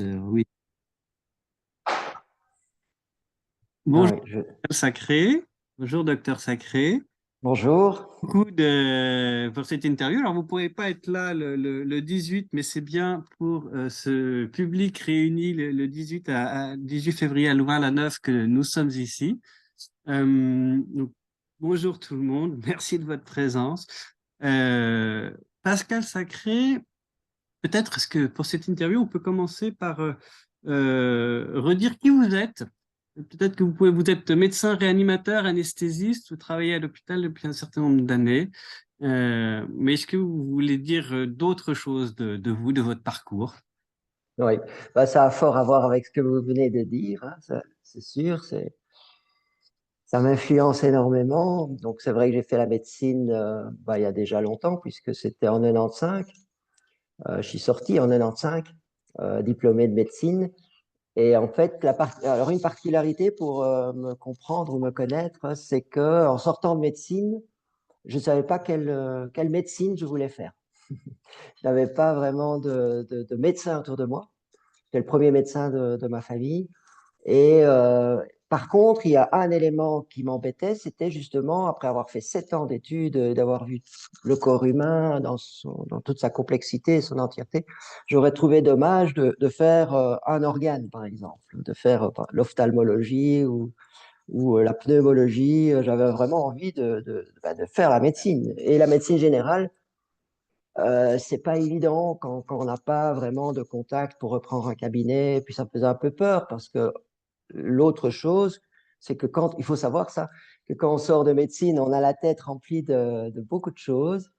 Oui. Ah Bonjour, oui, docteur Sacré. Bonjour, docteur Sacré. bonjour. Pour cette interview. Alors, vous ne pourrez pas être là le 18, mais c'est bien pour ce public réuni le 18, 18 février à Louvain-la-Neuve que nous sommes ici. Donc, bonjour tout le monde. Merci de votre présence. Pascal Sacré, peut-être est-ce que pour cette interview, on peut commencer par redire qui vous êtes. Peut-être que vous êtes médecin réanimateur, anesthésiste, vous travaillez à l'hôpital depuis un certain nombre d'années. Mais est-ce que vous voulez dire d'autres choses de vous, de votre parcours? Oui, bah, ça a fort à voir avec ce que vous venez de dire, hein, c'est sûr, ça m'influence énormément. Donc, c'est vrai que j'ai fait la médecine bah, il y a déjà longtemps, puisque c'était en 95. Je suis sorti en 95, diplômé de médecine. Et en fait, alors une particularité pour me comprendre ou me connaître, c'est que en sortant de médecine, je ne savais pas quelle médecine je voulais faire. Je n'avais pas vraiment de médecin autour de moi. J'étais le premier médecin de ma famille. Et par contre, il y a un élément qui m'embêtait, c'était justement, après avoir fait 7 ans d'études, d'avoir vu le corps humain dans toute sa complexité, son entièreté, j'aurais trouvé dommage de faire un organe, par exemple, de faire l'ophtalmologie ou la pneumologie. J'avais vraiment envie de faire la médecine. Et la médecine générale, c'est pas évident quand on n'a pas vraiment de contact pour reprendre un cabinet. Et puis ça me faisait un peu peur parce que l'autre chose, c'est que il faut savoir ça, que quand on sort de médecine, on a la tête remplie de beaucoup de choses,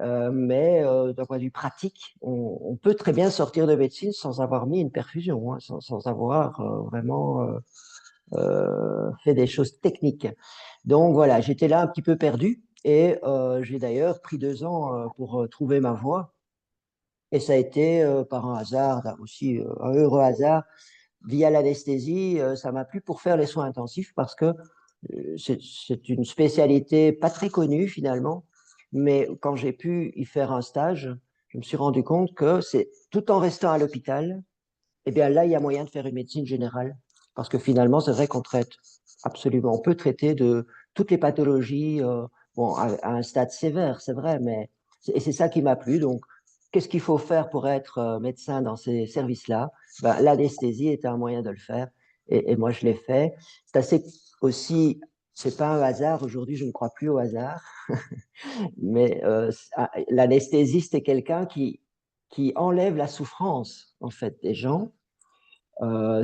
mais d'un point de vue pratique, on peut très bien sortir de médecine sans avoir mis une perfusion, hein, sans avoir vraiment fait des choses techniques. Donc voilà, j'étais là un petit peu perdu et j'ai d'ailleurs pris 2 ans pour trouver ma voie. Et ça a été par un hasard, là aussi un heureux hasard, via l'anesthésie, ça m'a plu pour faire les soins intensifs parce que c'est une spécialité pas très connue finalement, mais quand j'ai pu y faire un stage, je me suis rendu compte que c'est tout en restant à l'hôpital, eh bien là, il y a moyen de faire une médecine générale parce que finalement, c'est vrai qu'on traite absolument, on peut traiter de toutes les pathologies, bon, à un stade sévère, c'est vrai, mais et c'est ça qui m'a plu. Donc, qu'est-ce qu'il faut faire pour être médecin dans ces services-là? Ben, l'anesthésie était un moyen de le faire et moi, je l'ai fait. C'est assez aussi, c'est pas un hasard. Aujourd'hui, je ne crois plus au hasard, mais l'anesthésiste est quelqu'un qui enlève la souffrance, en fait, des gens.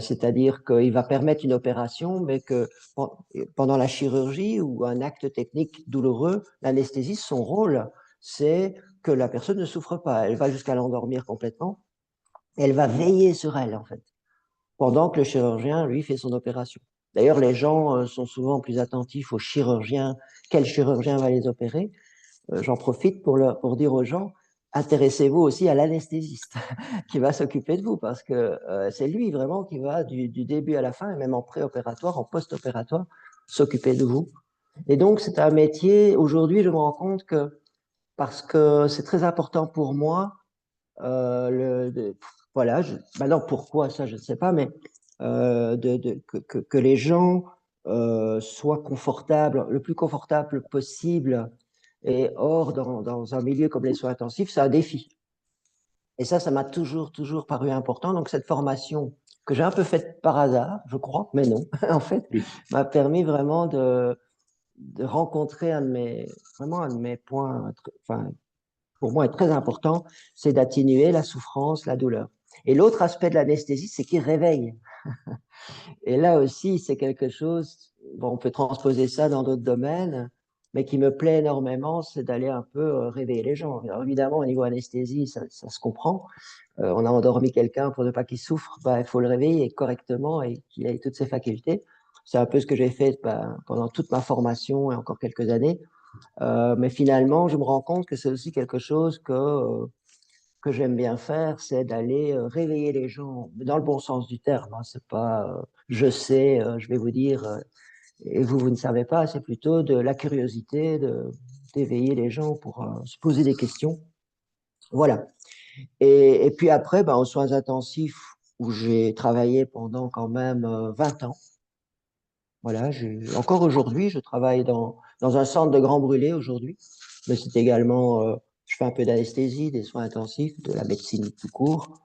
C'est-à-dire qu'il va permettre une opération, mais que pendant la chirurgie ou un acte technique douloureux, l'anesthésiste, son rôle, c'est que la personne ne souffre pas. Elle va jusqu'à l'endormir complètement. Elle va veiller sur elle, en fait, pendant que le chirurgien, lui, fait son opération. D'ailleurs, les gens sont souvent plus attentifs aux chirurgiens, quel chirurgien va les opérer. J'en profite pour dire aux gens, intéressez-vous aussi à l'anesthésiste qui va s'occuper de vous parce que c'est lui vraiment qui va du début à la fin et même en préopératoire, en post-opératoire, s'occuper de vous. Et donc, c'est un métier, aujourd'hui, je me rends compte que parce que c'est très important pour moi, voilà, maintenant pourquoi ça, je ne sais pas, mais que les gens soient confortables, le plus confortable possible. Et or, dans un milieu comme les soins intensifs, c'est un défi. Et ça m'a toujours paru important. Donc, cette formation que j'ai un peu faite par hasard, je crois, mais non, en fait, Oui. m'a permis vraiment de rencontrer vraiment un de mes points, enfin, pour moi, est très important, c'est d'atténuer la souffrance, la douleur. Et l'autre aspect de l'anesthésie, c'est qu'il réveille. Et là aussi, c'est quelque chose, bon, on peut transposer ça dans d'autres domaines, mais qui me plaît énormément, c'est d'aller un peu réveiller les gens. Alors, évidemment, au niveau anesthésie, ça se comprend. On a endormi quelqu'un pour ne pas qu'il souffre, bah, il faut le réveiller correctement et qu'il ait toutes ses facultés. C'est un peu ce que j'ai fait bah, pendant toute ma formation et encore quelques années. Mais finalement, je me rends compte que c'est aussi quelque chose que j'aime bien faire, c'est d'aller réveiller les gens, mais dans le bon sens du terme. Hein, c'est pas je sais, je vais vous dire, et vous ne savez pas, c'est plutôt de la curiosité, d'éveiller les gens pour se poser des questions. Voilà. Et puis après, ben, aux soins intensifs, où j'ai travaillé pendant quand même 20 ans. Voilà, encore aujourd'hui, je travaille dans un centre de grands brûlés aujourd'hui, mais c'est également, je fais un peu d'anesthésie, des soins intensifs, de la médecine tout court.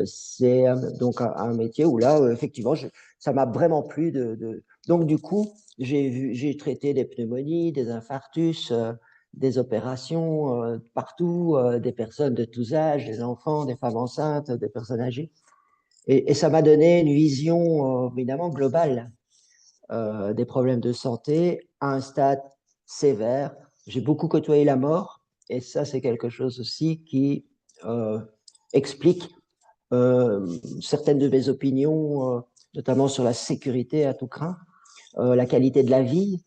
C'est donc un métier où là, effectivement, ça m'a vraiment plu Donc, du coup, j'ai traité des pneumonies, des infarctus, des opérations partout, des personnes de tous âges, des enfants, des femmes enceintes, des personnes âgées. Et ça m'a donné une vision évidemment globale des problèmes de santé à un stade sévère. J'ai beaucoup côtoyé la mort, et ça, c'est quelque chose aussi qui euh, explique certaines de mes opinions, notamment sur la sécurité à tout craint, la qualité de la vie.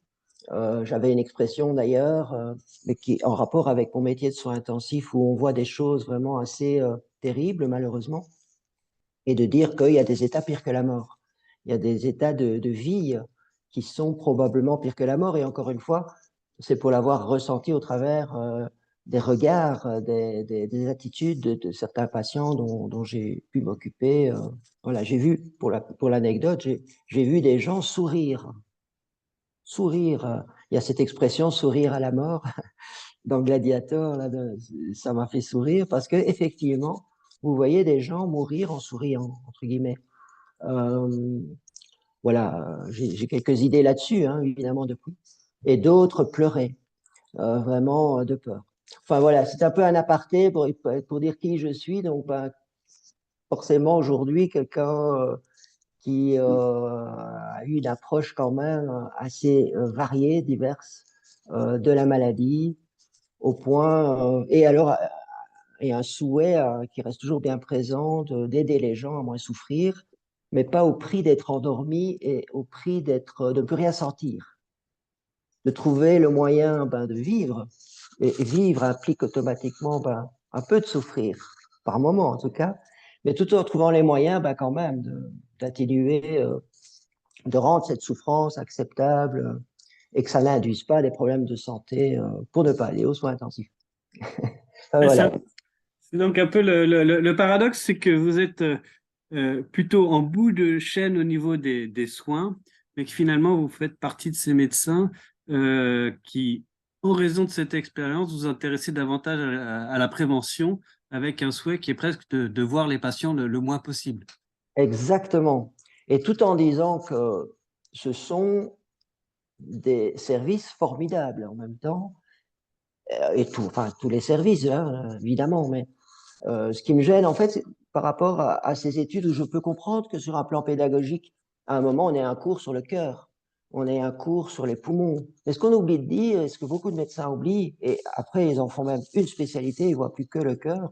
J'avais une expression d'ailleurs, mais qui est en rapport avec mon métier de soins intensifs, où on voit des choses vraiment assez terribles, malheureusement, et de dire qu'il y a des états pires que la mort. Il y a des états de vie qui sont probablement pires que la mort. Et encore une fois, c'est pour l'avoir ressenti au travers des regards, des attitudes de certains patients dont j'ai pu m'occuper. Voilà, j'ai vu, pour l'anecdote, j'ai vu des gens sourire. Sourire. Il y a cette expression sourire à la mort dans Gladiator, là, ça m'a fait sourire parce que effectivement, vous voyez des gens mourir en souriant, entre guillemets. Euh, voilà, j'ai quelques idées là-dessus, hein, évidemment, depuis. Et d'autres pleuraient, vraiment de peur. Enfin voilà, c'est un peu un aparté pour dire qui je suis. Donc, ben, forcément, aujourd'hui, quelqu'un qui a eu une approche quand même assez variée, diverse de la maladie, au point, et alors et un souhait qui reste toujours bien présent d'aider les gens à moins souffrir, mais pas au prix d'être endormi et au prix de ne plus rien sentir. De trouver le moyen de vivre. Et vivre implique automatiquement un peu de souffrir, par moment en tout cas, mais tout en trouvant les moyens quand même d'atténuer, de rendre cette souffrance acceptable et que ça n'induise pas des problèmes de santé pour ne pas aller aux soins intensifs. Ouais, Voilà. c'est donc un peu le paradoxe, c'est que vous êtes plutôt en bout de chaîne au niveau des soins, mais que finalement vous faites partie de ces médecins qui, en raison de cette expérience, vous intéressez davantage à la prévention, avec un souhait qui est presque de voir les patients le moins possible. Exactement. Et tout en disant que ce sont des services formidables en même temps, et enfin, tous les services, hein, évidemment, mais ce qui me gêne, en fait, c'est par rapport à ces études où je peux comprendre que sur un plan pédagogique, à un moment, on ait un cours sur le cœur, on ait un cours sur les poumons. Mais ce qu'on oublie de dire, et ce que beaucoup de médecins oublient, et après, ils en font même une spécialité, ils voient plus que le cœur,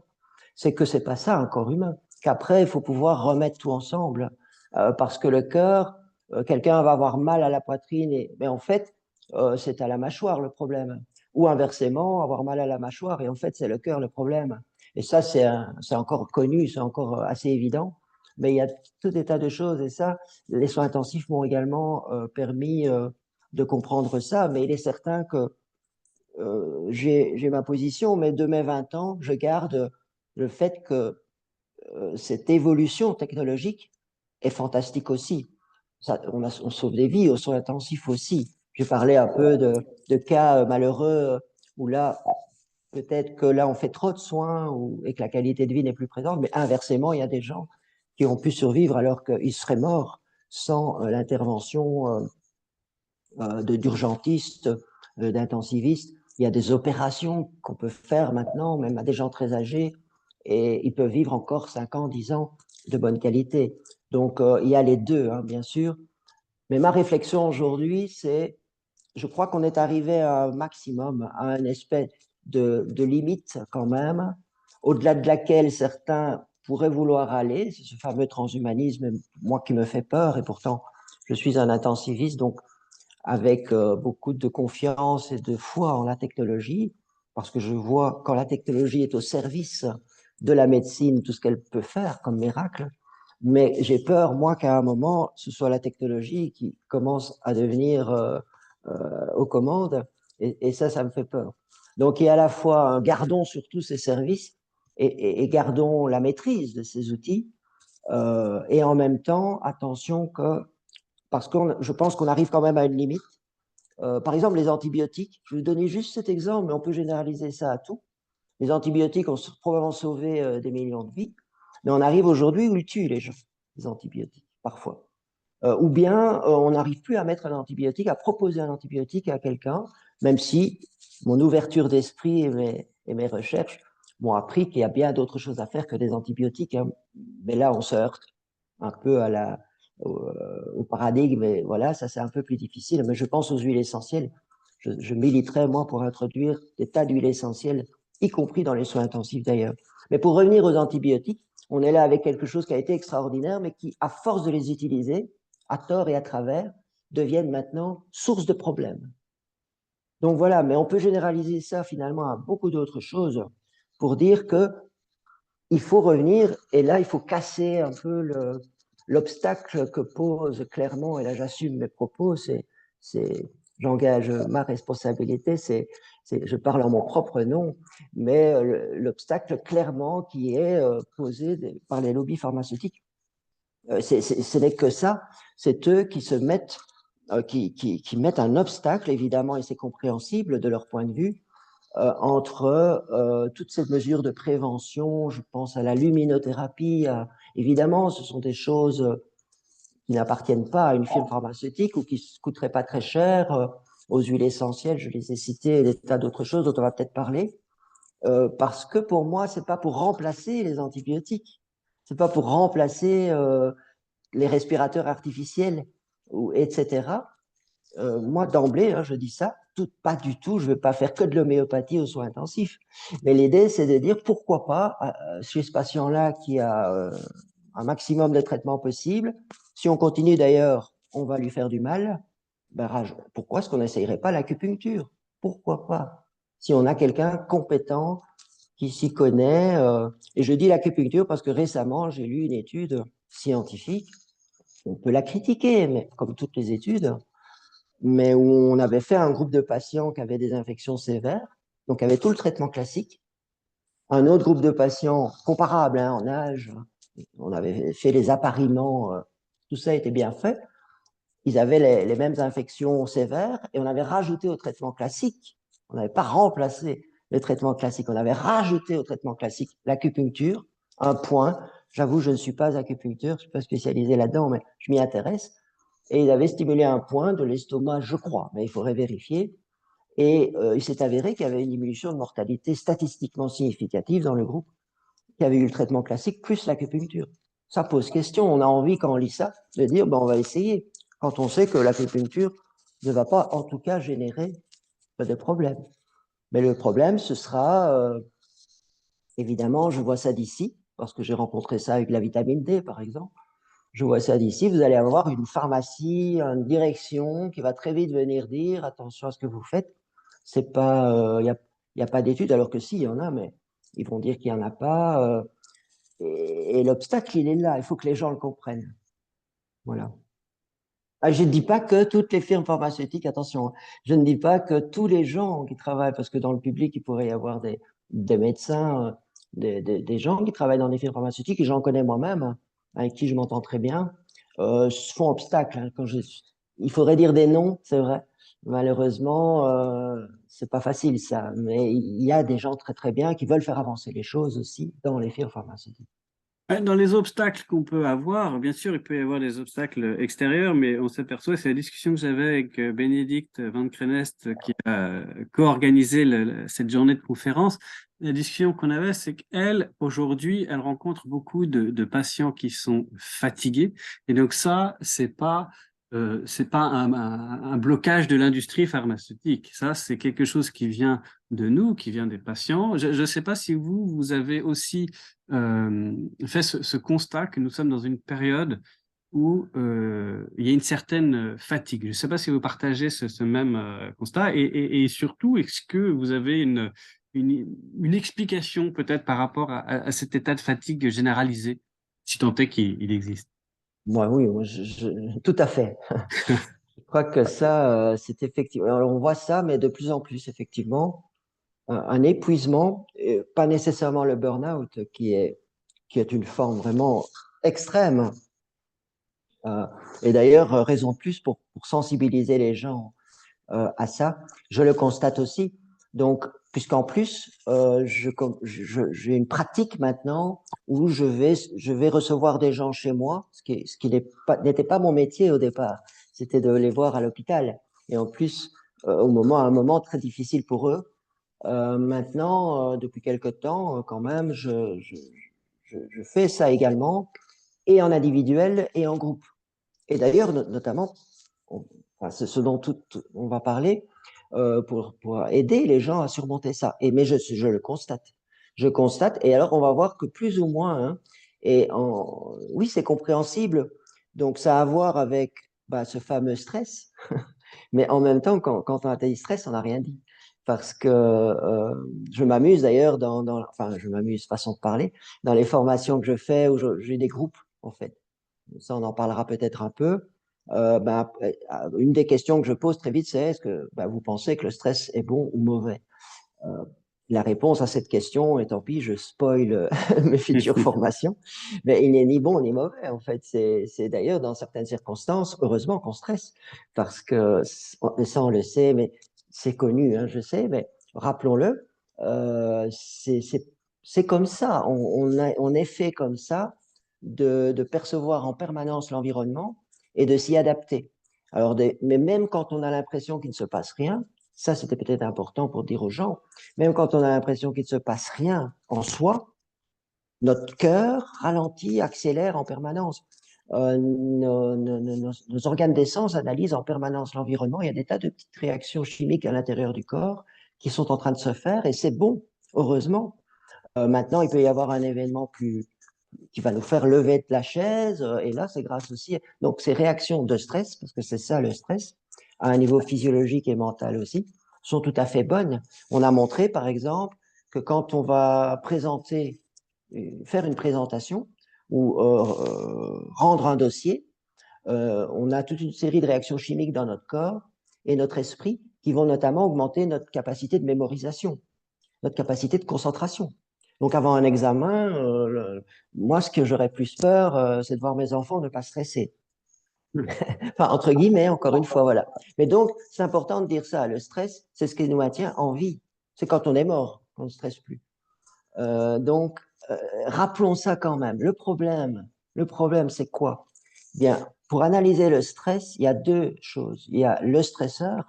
c'est que c'est pas ça un corps humain. Qu'après, il faut pouvoir remettre tout ensemble. Parce que le cœur, quelqu'un va avoir mal à la poitrine, mais en fait, c'est à la mâchoire le problème. Ou inversement, avoir mal à la mâchoire, et en fait, c'est le cœur le problème. Et ça, c'est encore connu, c'est encore assez évident. Mais il y a tout des tas de choses, et ça, les soins intensifs m'ont également permis de comprendre ça. Mais il est certain que j'ai ma position, mais de mes 20 ans, je garde le fait que cette évolution technologique est fantastique aussi. Ça, on sauve des vies aux soins intensifs aussi. J'ai parlé un peu de cas malheureux où là, peut-être que là, on fait trop de soins et que la qualité de vie n'est plus présente, mais inversement, il y a des gens qui ont pu survivre alors qu'ils seraient morts sans l'intervention d'urgentistes, d'intensivistes. Il y a des opérations qu'on peut faire maintenant, même à des gens très âgés, et ils peuvent vivre encore 5 ans, 10 ans de bonne qualité. Donc, il y a les deux, hein, bien sûr. Mais ma réflexion aujourd'hui, c'est, je crois qu'on est arrivé à un maximum, à une espèce de limite quand même, au-delà de laquelle certains pourraient vouloir aller. C'est ce fameux transhumanisme, moi qui me fait peur, et pourtant, je suis un intensiviste, donc avec beaucoup de confiance et de foi en la technologie, parce que je vois quand la technologie est au service de la médecine, tout ce qu'elle peut faire comme miracle. Mais j'ai peur, moi, qu'à un moment, ce soit la technologie qui commence à devenir aux commandes, et ça me fait peur. Donc, il y a à la fois, gardons surtout ces services et gardons la maîtrise de ces outils, Et en même temps, attention que, parce que je pense qu'on arrive quand même à une limite. Par exemple, les antibiotiques, je vais vous donner juste cet exemple, mais on peut généraliser ça à tout. Les antibiotiques ont probablement sauvé des millions de vies, mais on arrive aujourd'hui où ils tuent les gens, les antibiotiques, parfois. Ou bien on n'arrive plus à mettre un antibiotique, à proposer un antibiotique à quelqu'un, même si mon ouverture d'esprit et mes recherches m'ont appris qu'il y a bien d'autres choses à faire que des antibiotiques, hein. Mais là, on se heurte un peu au paradigme, et voilà, ça c'est un peu plus difficile. Mais je pense aux huiles essentielles. Je militerais, moi, pour introduire des tas d'huiles essentielles, y compris dans les soins intensifs d'ailleurs. Mais pour revenir aux antibiotiques, on est là avec quelque chose qui a été extraordinaire, mais qui, à force de les utiliser, à tort et à travers, deviennent maintenant source de problèmes. Donc voilà, mais on peut généraliser ça finalement à beaucoup d'autres choses pour dire que il faut revenir, et là, il faut casser un peu l'obstacle que pose clairement, et là, j'assume mes propos, j'engage ma responsabilité, je parle en mon propre nom, mais l'obstacle clairement qui est posé par les lobbies pharmaceutiques. Ce n'est que ça, c'est eux qui se mettent, qui mettent un obstacle, évidemment, et c'est compréhensible de leur point de vue, entre toutes ces mesures de prévention. Je pense à la luminothérapie. Évidemment, ce sont des choses qui n'appartiennent pas à une firme pharmaceutique ou qui ne coûteraient pas très cher. Aux huiles essentielles, je les ai citées, et des tas d'autres choses dont on va peut-être parler. Parce que pour moi, c'est pas pour remplacer les antibiotiques. C'est pas pour remplacer les respirateurs artificiels, etc. Moi, d'emblée, hein, je dis ça, pas du tout, je ne veux pas faire que de l'homéopathie aux soins intensifs. Mais l'idée, c'est de dire pourquoi pas, chez ce patient-là qui a un maximum de traitements possible, si on continue d'ailleurs, on va lui faire du mal, ben, pourquoi est-ce qu'on n'essayerait pas l'acupuncture? Pourquoi pas? Si on a quelqu'un compétent qui s'y connaît, et je dis l'acupuncture parce que récemment, j'ai lu une étude scientifique, on peut la critiquer, mais comme toutes les études, mais où on avait fait un groupe de patients qui avaient des infections sévères, donc avait tout le traitement classique. Un autre groupe de patients comparable hein, en âge, on avait fait les appariements, tout ça était bien fait. Ils avaient les mêmes infections sévères et on avait rajouté au traitement classique, on n'avait pas remplacé le traitement classique, on avait rajouté au traitement classique l'acupuncture, un point. J'avoue, je ne suis pas acupuncteur, je ne suis pas spécialisé là-dedans, mais je m'y intéresse. Et ils avaient stimulé un point de l'estomac, je crois, mais il faudrait vérifier. Et il s'est avéré qu'il y avait une diminution de mortalité statistiquement significative dans le groupe qui avait eu le traitement classique plus l'acupuncture. Ça pose question. On a envie, quand on lit ça, de dire ben, on va essayer, quand on sait que l'acupuncture ne va pas, en tout cas, générer de problèmes. Mais le problème, ce sera, évidemment, je vois ça d'ici, parce que j'ai rencontré ça avec la vitamine D, par exemple. Je vois ça d'ici, vous allez avoir une pharmacie, une direction qui va très vite venir dire attention à ce que vous faites. C'est pas, y a pas d'études, alors que si, il y en a, mais ils vont dire qu'il n'y en a pas. Et l'obstacle, il est là. Il faut que les gens le comprennent. Voilà. Ah, je ne dis pas que toutes les firmes pharmaceutiques, attention, hein, je ne dis pas que tous les gens qui travaillent, parce que dans le public, il pourrait y avoir des médecins, des gens qui travaillent dans des firmes pharmaceutiques, et j'en connais moi-même, hein, avec qui je m'entends très bien, se font obstacle. Hein, il faudrait dire des noms, c'est vrai. Malheureusement, c'est pas facile ça, mais il y a des gens très très bien qui veulent faire avancer les choses aussi dans les firmes pharmaceutiques. Ouais, dans les obstacles qu'on peut avoir, bien sûr, il peut y avoir des obstacles extérieurs, mais on s'aperçoit, c'est la discussion que j'avais avec Bénédicte Van Krenest qui a co-organisé cette journée de conférence. La discussion qu'on avait, c'est qu'elle, aujourd'hui, elle rencontre beaucoup de patients qui sont fatigués. Et donc ça, c'est pas un blocage de l'industrie pharmaceutique. Ça, c'est quelque chose qui vient de nous, qui vient des patients. Je ne sais pas si vous avez aussi fait ce constat que nous sommes dans une période où il y a une certaine fatigue. Je ne sais pas si vous partagez ce même constat et surtout, est-ce que vous avez une explication peut-être par rapport à cet état de fatigue généralisé, si tant est qu'il existe? Moi, oui, tout à fait. Je crois que ça, c'est effectivement. Alors, on voit ça, mais de plus en plus, effectivement, un épuisement, pas nécessairement le burn-out, qui est une forme vraiment extrême. Euh, et d'ailleurs, raison de plus pour sensibiliser les gens à ça. Je le constate aussi. Donc, puisqu'en plus, j'ai une pratique maintenant où je vais recevoir des gens chez moi, ce qui n'était pas mon métier au départ. C'était de les voir à l'hôpital. Et en plus, à un moment très difficile pour eux. Maintenant, depuis quelque temps, quand même, je fais ça également, et en individuel et en groupe. Et d'ailleurs, notamment, enfin, c'est ce dont on va parler pour aider les gens à surmonter ça. Mais je le constate. Je constate, et alors on va voir que plus ou moins, hein, oui, c'est compréhensible. Donc ça a à voir avec ce fameux stress, mais en même temps, quand on a dit stress, on n'a rien dit. Parce que je m'amuse d'ailleurs enfin, je m'amuse, façon de parler, dans les formations que je fais, où j'ai des groupes, en fait. Ça, on en parlera peut-être un peu. Une des questions que je pose très vite, c'est est-ce que vous pensez que le stress est bon ou mauvais? Euh, la réponse à cette question, et tant pis, je spoil mes futures formations, mais il n'est ni bon ni mauvais, en fait. C'est d'ailleurs, dans certaines circonstances, heureusement qu'on stresse, parce que ça, on le sait, mais c'est connu, hein, je sais, mais rappelons-le, c'est comme ça. On est fait comme ça de percevoir en permanence l'environnement et de s'y adapter. Alors, mais même quand on a l'impression qu'il ne se passe rien, ça, c'était peut-être important pour dire aux gens, même quand on a l'impression qu'il ne se passe rien en soi, notre cœur ralentit, accélère en permanence. Nos organes d'essence analysent en permanence l'environnement. Il y a des tas de petites réactions chimiques à l'intérieur du corps qui sont en train de se faire et c'est bon, heureusement. Maintenant, il peut y avoir un événement qui va nous faire lever de la chaise et là, c'est grâce aussi. Donc, ces réactions de stress, parce que c'est ça le stress, à un niveau physiologique et mental aussi, sont tout à fait bonnes. On a montré, par exemple, que quand on va faire une présentation ou rendre un dossier, on a toute une série de réactions chimiques dans notre corps et notre esprit qui vont notamment augmenter notre capacité de mémorisation, notre capacité de concentration. Donc avant un examen, moi, ce que j'aurais plus peur, c'est de voir mes enfants ne pas stresser. Enfin, entre guillemets, encore une fois, voilà. Mais donc, c'est important de dire ça. Le stress, c'est ce qui nous maintient en vie. C'est quand on est mort qu'on ne stresse plus. Donc, rappelons ça quand même. Le problème, c'est quoi? Bien, pour analyser le stress, il y a deux choses. Il y a le stresseur,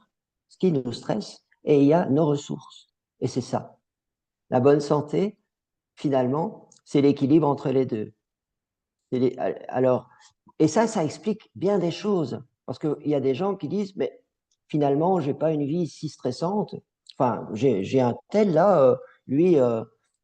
ce qui nous stresse, et il y a nos ressources. Et c'est ça. La bonne santé, finalement, c'est l'équilibre entre les deux. Alors, et ça explique bien des choses. Parce qu'il y a des gens qui disent, mais finalement, j'ai pas une vie si stressante. Enfin, j'ai un tel là, lui,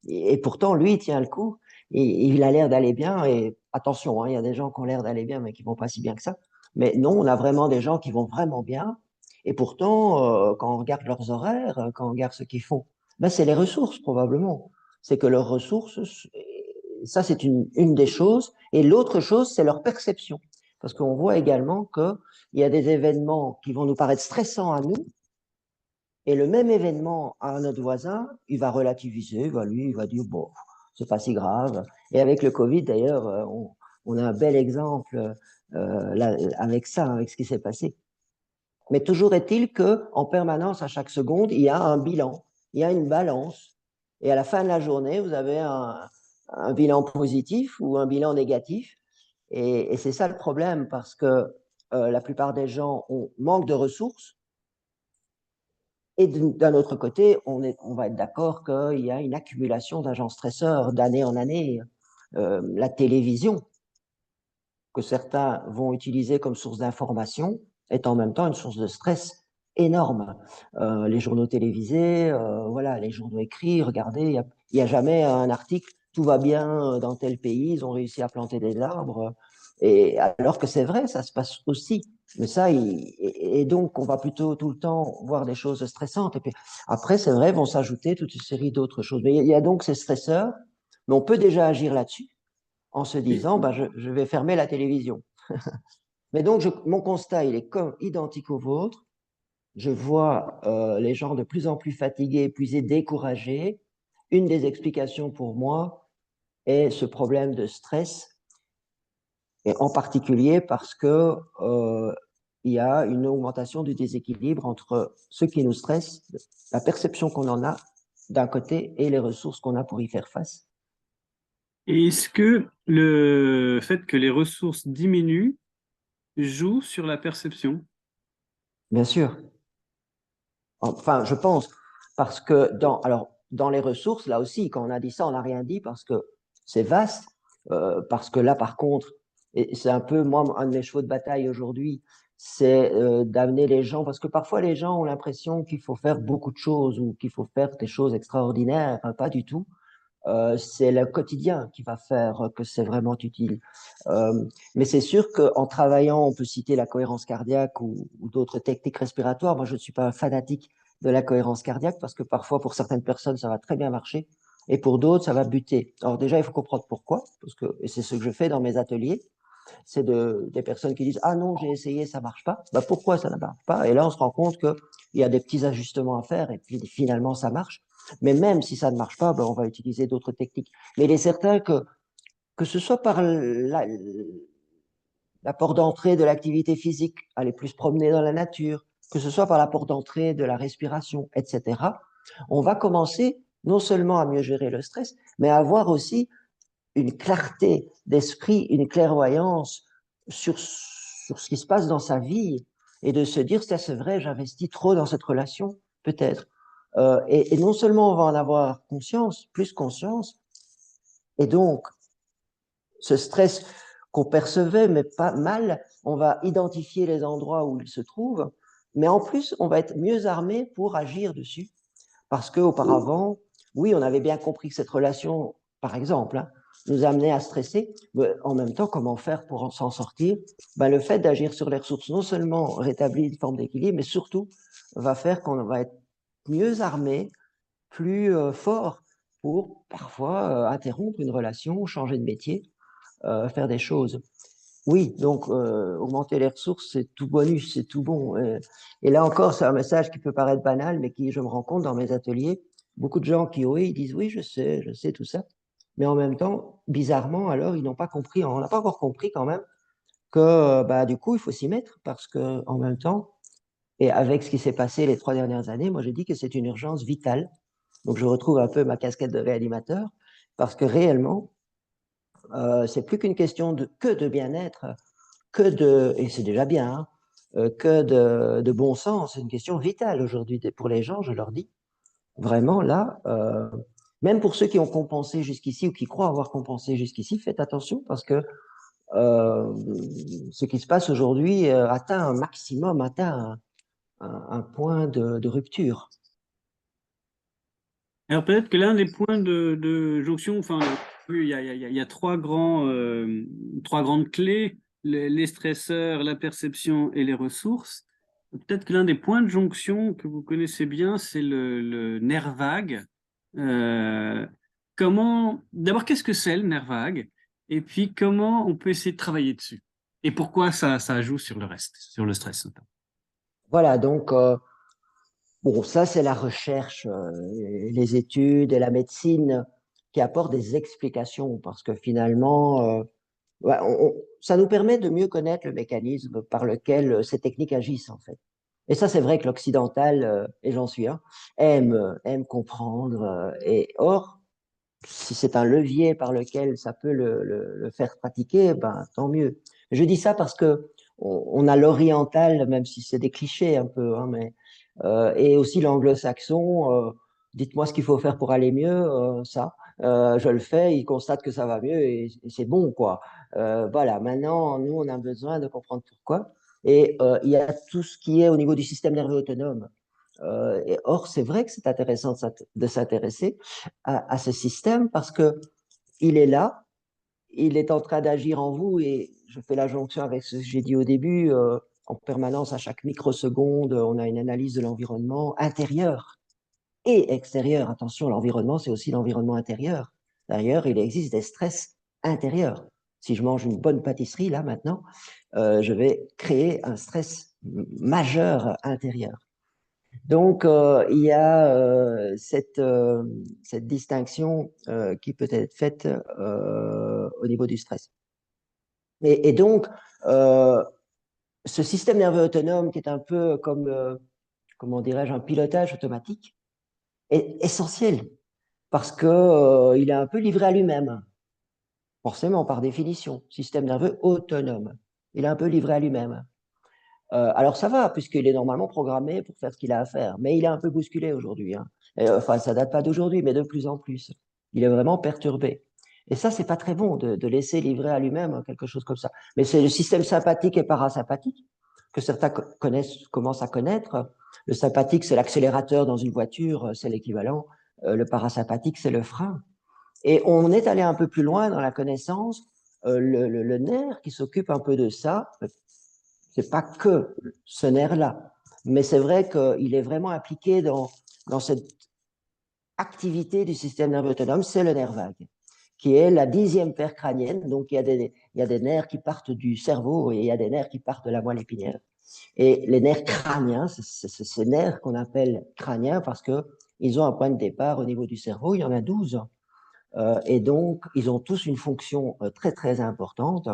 et pourtant, lui, il tient le coup. Et, il a l'air d'aller bien. Et attention, hein, il y a des gens qui ont l'air d'aller bien, mais qui vont pas si bien que ça. Mais non, on a vraiment des gens qui vont vraiment bien. Et pourtant, quand on regarde leurs horaires, quand on regarde ce qu'ils font, ben, c'est les ressources, probablement. C'est que leurs ressources, ça, c'est une des choses. Et l'autre chose, c'est leur perception. Parce qu'on voit également qu'il y a des événements qui vont nous paraître stressants à nous, et le même événement à notre voisin, il va relativiser, il va dire, bon, c'est pas si grave. Et avec le Covid, d'ailleurs, on a un bel exemple là, avec ça, avec ce qui s'est passé. Mais toujours est-il que, en permanence, à chaque seconde, il y a un bilan, il y a une balance. Et à la fin de la journée, vous avez un bilan positif ou un bilan négatif. Et c'est ça le problème, parce que la plupart des gens manquent de ressources. Et d'un autre côté, on va être d'accord qu'il y a une accumulation d'agents stresseurs d'année en année. La télévision, que certains vont utiliser comme source d'information, est en même temps une source de stress énorme. Les journaux télévisés, voilà, les journaux écrits, regardez, il y a jamais un article, tout va bien dans tel pays, ils ont réussi à planter des arbres. Et alors que c'est vrai, ça se passe aussi. Mais ça, et donc, on va plutôt tout le temps voir des choses stressantes. Et puis après, c'est vrai, vont s'ajouter toute une série d'autres choses. Mais il y a donc ces stresseurs, mais on peut déjà agir là-dessus en se disant, je vais fermer la télévision. Mais donc, mon constat, il est comme identique au vôtre. Je vois les gens de plus en plus fatigués, épuisés, découragés. Une des explications pour moi est ce problème de stress et en particulier parce que il y a une augmentation du déséquilibre entre ce qui nous stresse, la perception qu'on en a d'un côté et les ressources qu'on a pour y faire face. Et est-ce que le fait que les ressources diminuent joue sur la perception? Bien sûr. Enfin, je pense, parce que alors, dans les ressources, là aussi, quand on a dit ça, on n'a rien dit parce que c'est vaste, parce que là, par contre, et c'est un peu, moi, un de mes chevaux de bataille aujourd'hui, c'est d'amener les gens, parce que parfois les gens ont l'impression qu'il faut faire beaucoup de choses ou qu'il faut faire des choses extraordinaires, pas du tout. C'est le quotidien qui va faire que c'est vraiment utile. Mais c'est sûr qu'en travaillant, on peut citer la cohérence cardiaque ou d'autres techniques respiratoires. Moi, je ne suis pas un fanatique de la cohérence cardiaque parce que parfois, pour certaines personnes, ça va très bien marcher et pour d'autres, ça va buter. Alors déjà, il faut comprendre pourquoi, parce que et c'est ce que je fais dans mes ateliers. C'est des personnes qui disent ah non, j'ai essayé, ça marche pas. Bah, pourquoi ça ne marche pas? Et là, on se rend compte qu'il y a des petits ajustements à faire et puis finalement, ça marche. Mais même si ça ne marche pas, ben, on va utiliser d'autres techniques. Mais il est certain que ce soit par la porte d'entrée de l'activité physique, aller plus se promener dans la nature, que ce soit par la porte d'entrée de la respiration, etc., on va commencer non seulement à mieux gérer le stress, mais à avoir aussi une clarté d'esprit, une clairvoyance sur ce qui se passe dans sa vie et de se dire, ça c'est vrai, j'investis trop dans cette relation, peut-être. Et non seulement on va en avoir conscience, plus conscience, et donc ce stress qu'on percevait, mais pas mal, on va identifier les endroits où il se trouve, mais en plus, on va être mieux armé pour agir dessus. Parce qu'auparavant, oui, on avait bien compris que cette relation, par exemple, hein, nous amenait à stresser, mais en même temps, comment faire pour s'en sortir? Ben, le fait d'agir sur les ressources, non seulement rétablit une forme d'équilibre, mais surtout va faire qu'on va être mieux armé, plus fort pour parfois interrompre une relation, changer de métier, faire des choses. Oui, donc augmenter les ressources, c'est tout bonus, c'est tout bon. Et là encore, c'est un message qui peut paraître banal, mais qui, je me rends compte dans mes ateliers, beaucoup de gens qui, oui, ils disent oui, je sais tout ça. Mais en même temps, bizarrement, alors, ils n'ont pas compris, on n'a pas encore compris quand même que bah, du coup, il faut s'y mettre parce que en même temps, et avec ce qui s'est passé les 3 dernières années, moi, j'ai dit que c'est une urgence vitale. Donc, je retrouve un peu ma casquette de réanimateur parce que réellement, c'est plus qu'une question que de bien-être, et c'est déjà bien, hein, que de bon sens. C'est une question vitale aujourd'hui pour les gens, je leur dis. Vraiment, là, même pour ceux qui ont compensé jusqu'ici ou qui croient avoir compensé jusqu'ici, faites attention parce que euh, ce qui se passe aujourd'hui atteint un maximum, atteint un point de rupture. Alors peut-être que l'un des points de jonction, enfin, il y a trois grandes clés, les stresseurs, la perception et les ressources. Peut-être que l'un des points de jonction que vous connaissez bien, c'est le nerf vague. Euh, d'abord, qu'est-ce que c'est le nerf vague? Et puis, comment on peut essayer de travailler dessus? Et pourquoi ça joue sur le reste, sur le stress notamment? Voilà, donc, bon, ça, c'est la recherche, les études et la médecine qui apportent des explications parce que finalement, ouais, ça nous permet de mieux connaître le mécanisme par lequel ces techniques agissent, en fait. Et ça, c'est vrai que l'occidental, et j'en suis un, aime comprendre. Et or, si c'est un levier par lequel ça peut le faire pratiquer, ben, tant mieux. Je dis ça parce que on a l'oriental, même si c'est des clichés un peu, hein, mais, et aussi l'anglo-saxon. Dites-moi ce qu'il faut faire pour aller mieux, ça. Je le fais, il constate que ça va mieux et c'est bon, quoi. Voilà, maintenant, nous, on a besoin de comprendre pourquoi. Et il y a tout ce qui est au niveau du système nerveux autonome. Et or, c'est vrai que c'est intéressant de s'intéresser à ce système parce que il est là, il est en train d'agir en vous et je fais la jonction avec ce que j'ai dit au début. En permanence, à chaque microseconde, on a une analyse de l'environnement intérieur et extérieur. Attention, l'environnement, c'est aussi l'environnement intérieur. D'ailleurs, il existe des stress intérieurs. Si je mange une bonne pâtisserie, là, maintenant, je vais créer un stress majeur intérieur. Donc, il y a cette distinction qui peut être faite au niveau du stress. Et donc, ce système nerveux autonome qui est un peu comme, comment dirais-je, un pilotage automatique, est essentiel parce que, il est un peu livré à lui-même, forcément par définition, système nerveux autonome. Il est un peu livré à lui-même. Alors ça va, puisqu'il est normalement programmé pour faire ce qu'il a à faire, mais il est un peu bousculé aujourd'hui, hein. Enfin, ça date pas d'aujourd'hui, mais de plus en plus. Il est vraiment perturbé. Et ça, c'est pas très bon de laisser livrer à lui-même quelque chose comme ça. Mais c'est le système sympathique et parasympathique que certains connaissent, commencent à connaître. Le sympathique, c'est l'accélérateur dans une voiture, c'est l'équivalent. Le parasympathique, c'est le frein. Et on est allé un peu plus loin dans la connaissance. Le nerf qui s'occupe un peu de ça, c'est pas que ce nerf-là, mais c'est vrai qu'il est vraiment impliqué dans cette activité du système nerveux autonome, c'est le nerf vague, qui est la 10e paire crânienne. Donc, il y a des nerfs qui partent du cerveau et il y a des nerfs qui partent de la moelle épinière. Et les nerfs crâniens, c'est ces nerfs qu'on appelle crâniens parce qu'ils ont un point de départ au niveau du cerveau, il y en a 12. Et donc, ils ont tous une fonction très, très importante.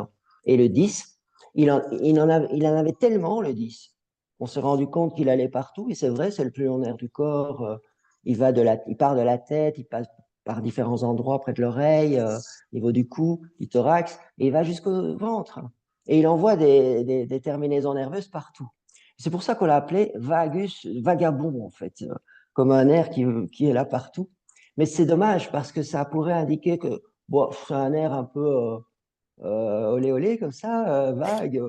Et le 10, il en avait tellement, le 10. On s'est rendu compte qu'il allait partout. Et c'est vrai, c'est le plus long nerf du corps. Il part de la tête, il passe par différents endroits près de l'oreille, au niveau du cou, du thorax, et il va jusqu'au ventre. Et il envoie des terminaisons nerveuses partout. C'est pour ça qu'on l'a appelé vagus, vagabond, en fait, comme un nerf qui est là partout. Mais c'est dommage parce que ça pourrait indiquer que bon, c'est un air un peu olé olé comme ça, vague.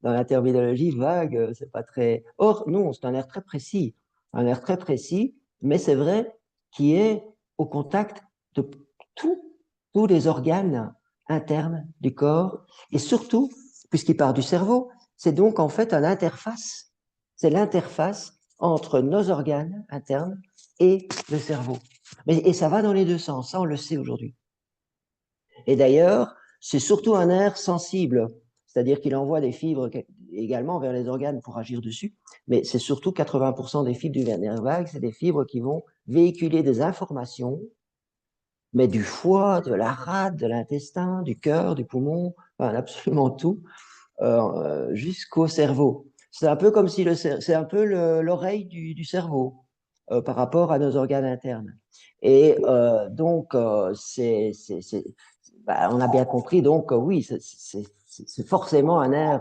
Dans la terminologie, vague, c'est pas très. Or, non, c'est un air très précis. Un air très précis, mais c'est vrai qui est au contact de tout- tous les organes internes du corps et surtout, puisqu'il part du cerveau, c'est donc en fait une interface. C'est l'interface entre nos organes internes et le cerveau. Et ça va dans les deux sens, ça on le sait aujourd'hui. Et d'ailleurs, c'est surtout un nerf sensible, c'est-à-dire qu'il envoie des fibres également vers les organes pour agir dessus, mais c'est surtout 80% des fibres du nerf vague, c'est des fibres qui vont véhiculer des informations, mais du foie, de la rate, de l'intestin, du cœur, du poumon, enfin, absolument tout, jusqu'au cerveau. C'est un peu comme si c'est un peu l'oreille du cerveau par rapport à nos organes internes. Et donc, bah, on a bien compris, donc oui, c'est forcément un nerf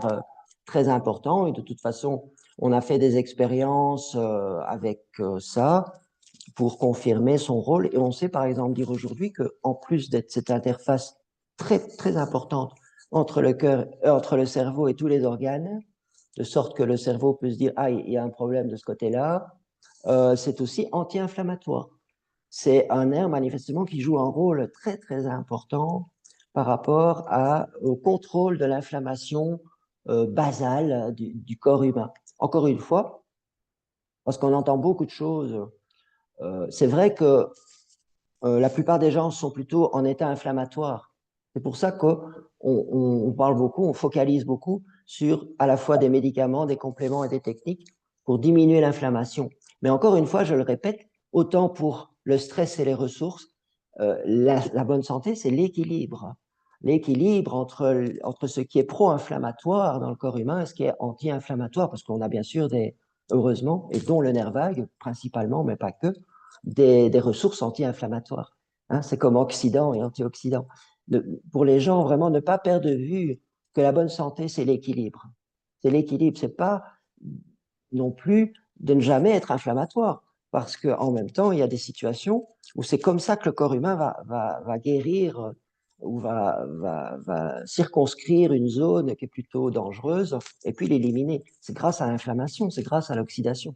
très important. Et de toute façon, on a fait des expériences avec ça pour confirmer son rôle. Et on sait par exemple dire aujourd'hui qu'en plus d'être cette interface très, très importante entre le cœur, entre le cerveau et tous les organes, de sorte que le cerveau peut se dire, ah, il y a un problème de ce côté-là, c'est aussi anti-inflammatoire. C'est un nerf manifestement qui joue un rôle très, très important par rapport au contrôle de l'inflammation basale du corps humain. Encore une fois, parce qu'on entend beaucoup de choses, c'est vrai que la plupart des gens sont plutôt en état inflammatoire. C'est pour ça qu'on parle beaucoup, on focalise beaucoup sur à la fois des médicaments, des compléments et des techniques pour diminuer l'inflammation. Mais encore une fois, je le répète, autant pour le stress et les ressources, la bonne santé, c'est l'équilibre. L'équilibre entre ce qui est pro-inflammatoire dans le corps humain et ce qui est anti-inflammatoire, parce qu'on a bien sûr heureusement, et dont le nerf vague principalement, mais pas que, des ressources anti-inflammatoires. Hein, c'est comme oxydants et antioxydants. Pour les gens, vraiment, ne pas perdre de vue que la bonne santé, c'est l'équilibre. C'est l'équilibre, c'est pas non plus de ne jamais être inflammatoire, parce qu'en même temps, il y a des situations où c'est comme ça que le corps humain va guérir ou va circonscrire une zone qui est plutôt dangereuse et puis l'éliminer. C'est grâce à l'inflammation, c'est grâce à l'oxydation.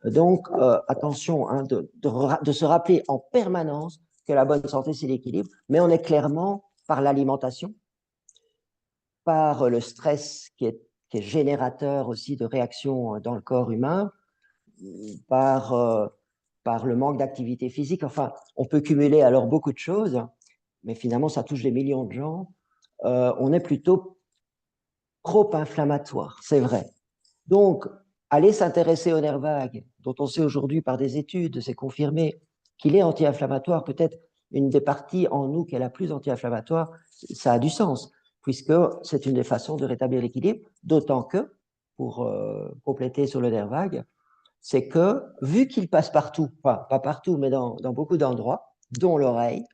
Donc, attention hein, de se rappeler en permanence que la bonne santé, c'est l'équilibre, mais on est clairement par l'alimentation, par le stress qui est générateur aussi de réactions dans le corps humain, par, par le manque d'activité physique. Enfin, on peut cumuler alors beaucoup de choses, mais finalement, ça touche des millions de gens. On est plutôt trop inflammatoire, c'est vrai. Donc, aller s'intéresser au nerf vague, dont on sait aujourd'hui par des études, c'est confirmé qu'il est anti-inflammatoire, peut-être une des parties en nous qui est la plus anti-inflammatoire, ça a du sens. puisque c'est une des façons de rétablir l'équilibre, d'autant que, pour compléter sur le nerf vague, c'est que, vu qu'il passe partout, enfin, pas partout, mais dans beaucoup d'endroits, dont l'oreille,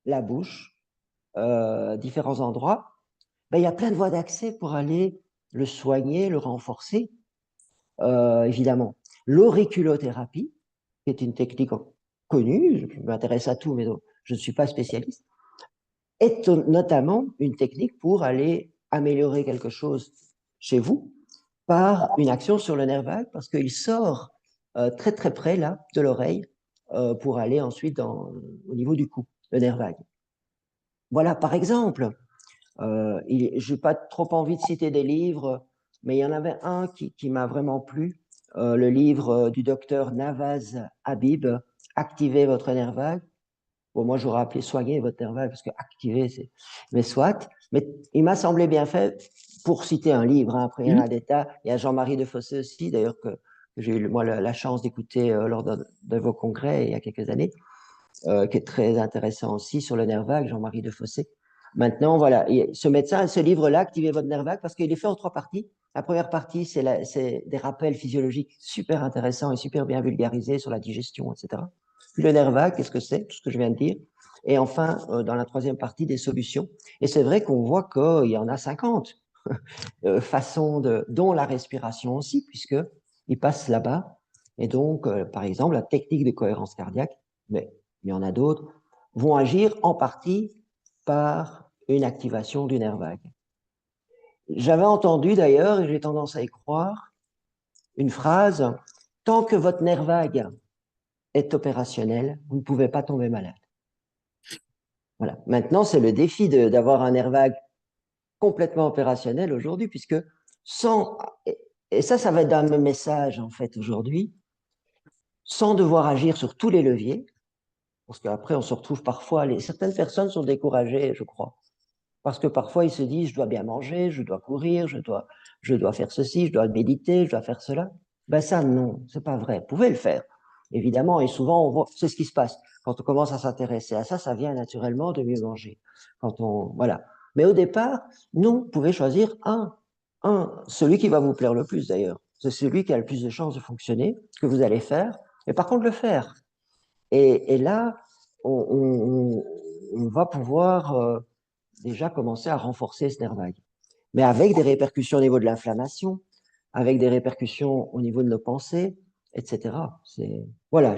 la bouche, différents endroits, ben, il y a plein de voies d'accès pour aller le soigner, le renforcer, évidemment. L'auriculothérapie, qui est une technique connue, je m'intéresse à tout, mais je ne suis pas spécialiste, est notamment une technique pour aller améliorer quelque chose chez vous par une action sur le nerf vague, parce qu'il sort très très près là de l'oreille pour aller ensuite au niveau du cou, le nerf vague. Voilà, par exemple, je n'ai pas trop envie de citer des livres, mais il y en avait un qui m'a vraiment plu, le livre du docteur Navaz Habib, Activez votre nerf vague. Bon, moi, j'aurais appelé soigner votre nerf vague, parce que activer, c'est. Mais soit. Mais il m'a semblé bien fait, pour citer un livre. Hein. Après, il y en a des tas. Il y a Jean-Marie Defossé aussi, d'ailleurs, que j'ai eu moi la chance d'écouter lors de vos congrès il y a quelques années, qui est très intéressant aussi sur le nerf vague, Jean-Marie Defossé. Maintenant, voilà, ce médecin, ce livre-là, Activez votre nerf vague, parce qu'il est fait en 3 parties. La première partie, c'est des rappels physiologiques super intéressants et super bien vulgarisés sur la digestion, etc. Puis le nerf vague, qu'est-ce que c'est? Tout ce que je viens de dire. Et enfin, dans la troisième partie, des solutions. Et c'est vrai qu'on voit qu'il y en a 50 façons, dont la respiration aussi, puisqu'il passe là-bas. Et donc, par exemple, la technique de cohérence cardiaque, mais il y en a d'autres, vont agir en partie par une activation du nerf vague. J'avais entendu d'ailleurs, et j'ai tendance à y croire, une phrase: tant que votre nerf vague est opérationnel, vous ne pouvez pas tomber malade. Voilà. Maintenant, c'est le défi d'avoir un nerf vague complètement opérationnel aujourd'hui, puisque sans, et ça va être un message en fait aujourd'hui, sans devoir agir sur tous les leviers, parce qu'après on se retrouve parfois, certaines personnes sont découragées, je crois, parce que parfois ils se disent, je dois bien manger, je dois courir, je dois faire ceci, je dois méditer, je dois faire cela. Ben ça, non, c'est pas vrai. Vous pouvez le faire, évidemment, et souvent, c'est ce qui se passe. Quand on commence à s'intéresser à ça, ça vient naturellement de mieux manger. Voilà. Mais au départ, non, vous pouvez choisir celui qui va vous plaire le plus d'ailleurs. C'est celui qui a le plus de chances de fonctionner, que vous allez faire, et par contre le faire. Et là, on va pouvoir déjà commencer à renforcer ce nerf vague. Mais avec des répercussions au niveau de l'inflammation, avec des répercussions au niveau de nos pensées, etc. Voilà.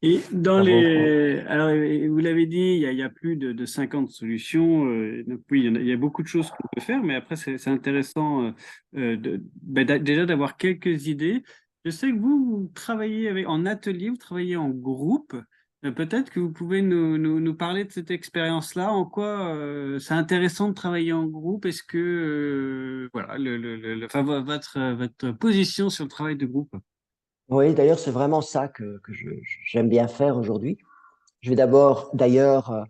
Et dans Savoir quoi. les, alors vous l'avez dit, il y a plus de 50 solutions. Donc oui, il y a beaucoup de choses qu'on peut faire, mais après c'est intéressant déjà d'avoir quelques idées. Je sais que vous travaillez en atelier, vous travaillez en groupe. Peut-être que vous pouvez nous parler de cette expérience-là. En quoi c'est intéressant de travailler en groupe? Est-ce que voilà enfin, votre position sur le travail de groupe? Oui, d'ailleurs, c'est vraiment ça que j'aime bien faire aujourd'hui. Je vais d'abord, d'ailleurs,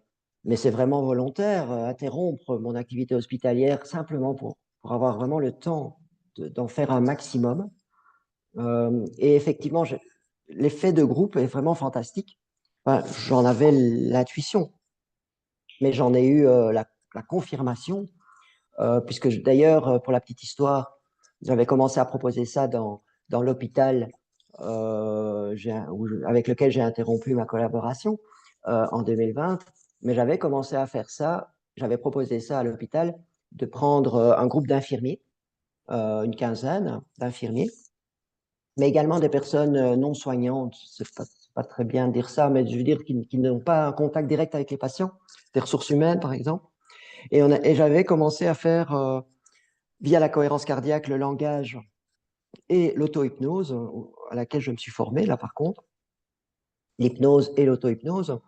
mais c'est vraiment volontaire, interrompre mon activité hospitalière simplement pour avoir vraiment le temps d'en faire un maximum. Et effectivement, l'effet de groupe est vraiment fantastique. Enfin, j'en avais l'intuition, mais j'en ai eu la confirmation, puisque d'ailleurs, pour la petite histoire, j'avais commencé à proposer ça dans l'hôpital avec lequel j'ai interrompu ma collaboration en 2020, mais j'avais commencé à faire ça, j'avais proposé ça à l'hôpital, de prendre un groupe d'infirmiers, une quinzaine d'infirmiers, mais également des personnes non soignantes. C'est pas très bien de dire ça, mais je veux dire qui n'ont pas un contact direct avec les patients, des ressources humaines, par exemple. Et j'avais commencé à faire, via la cohérence cardiaque, le langage et l'auto-hypnose, à laquelle je me suis formé, là, par contre, l'hypnose et l'auto-hypnose,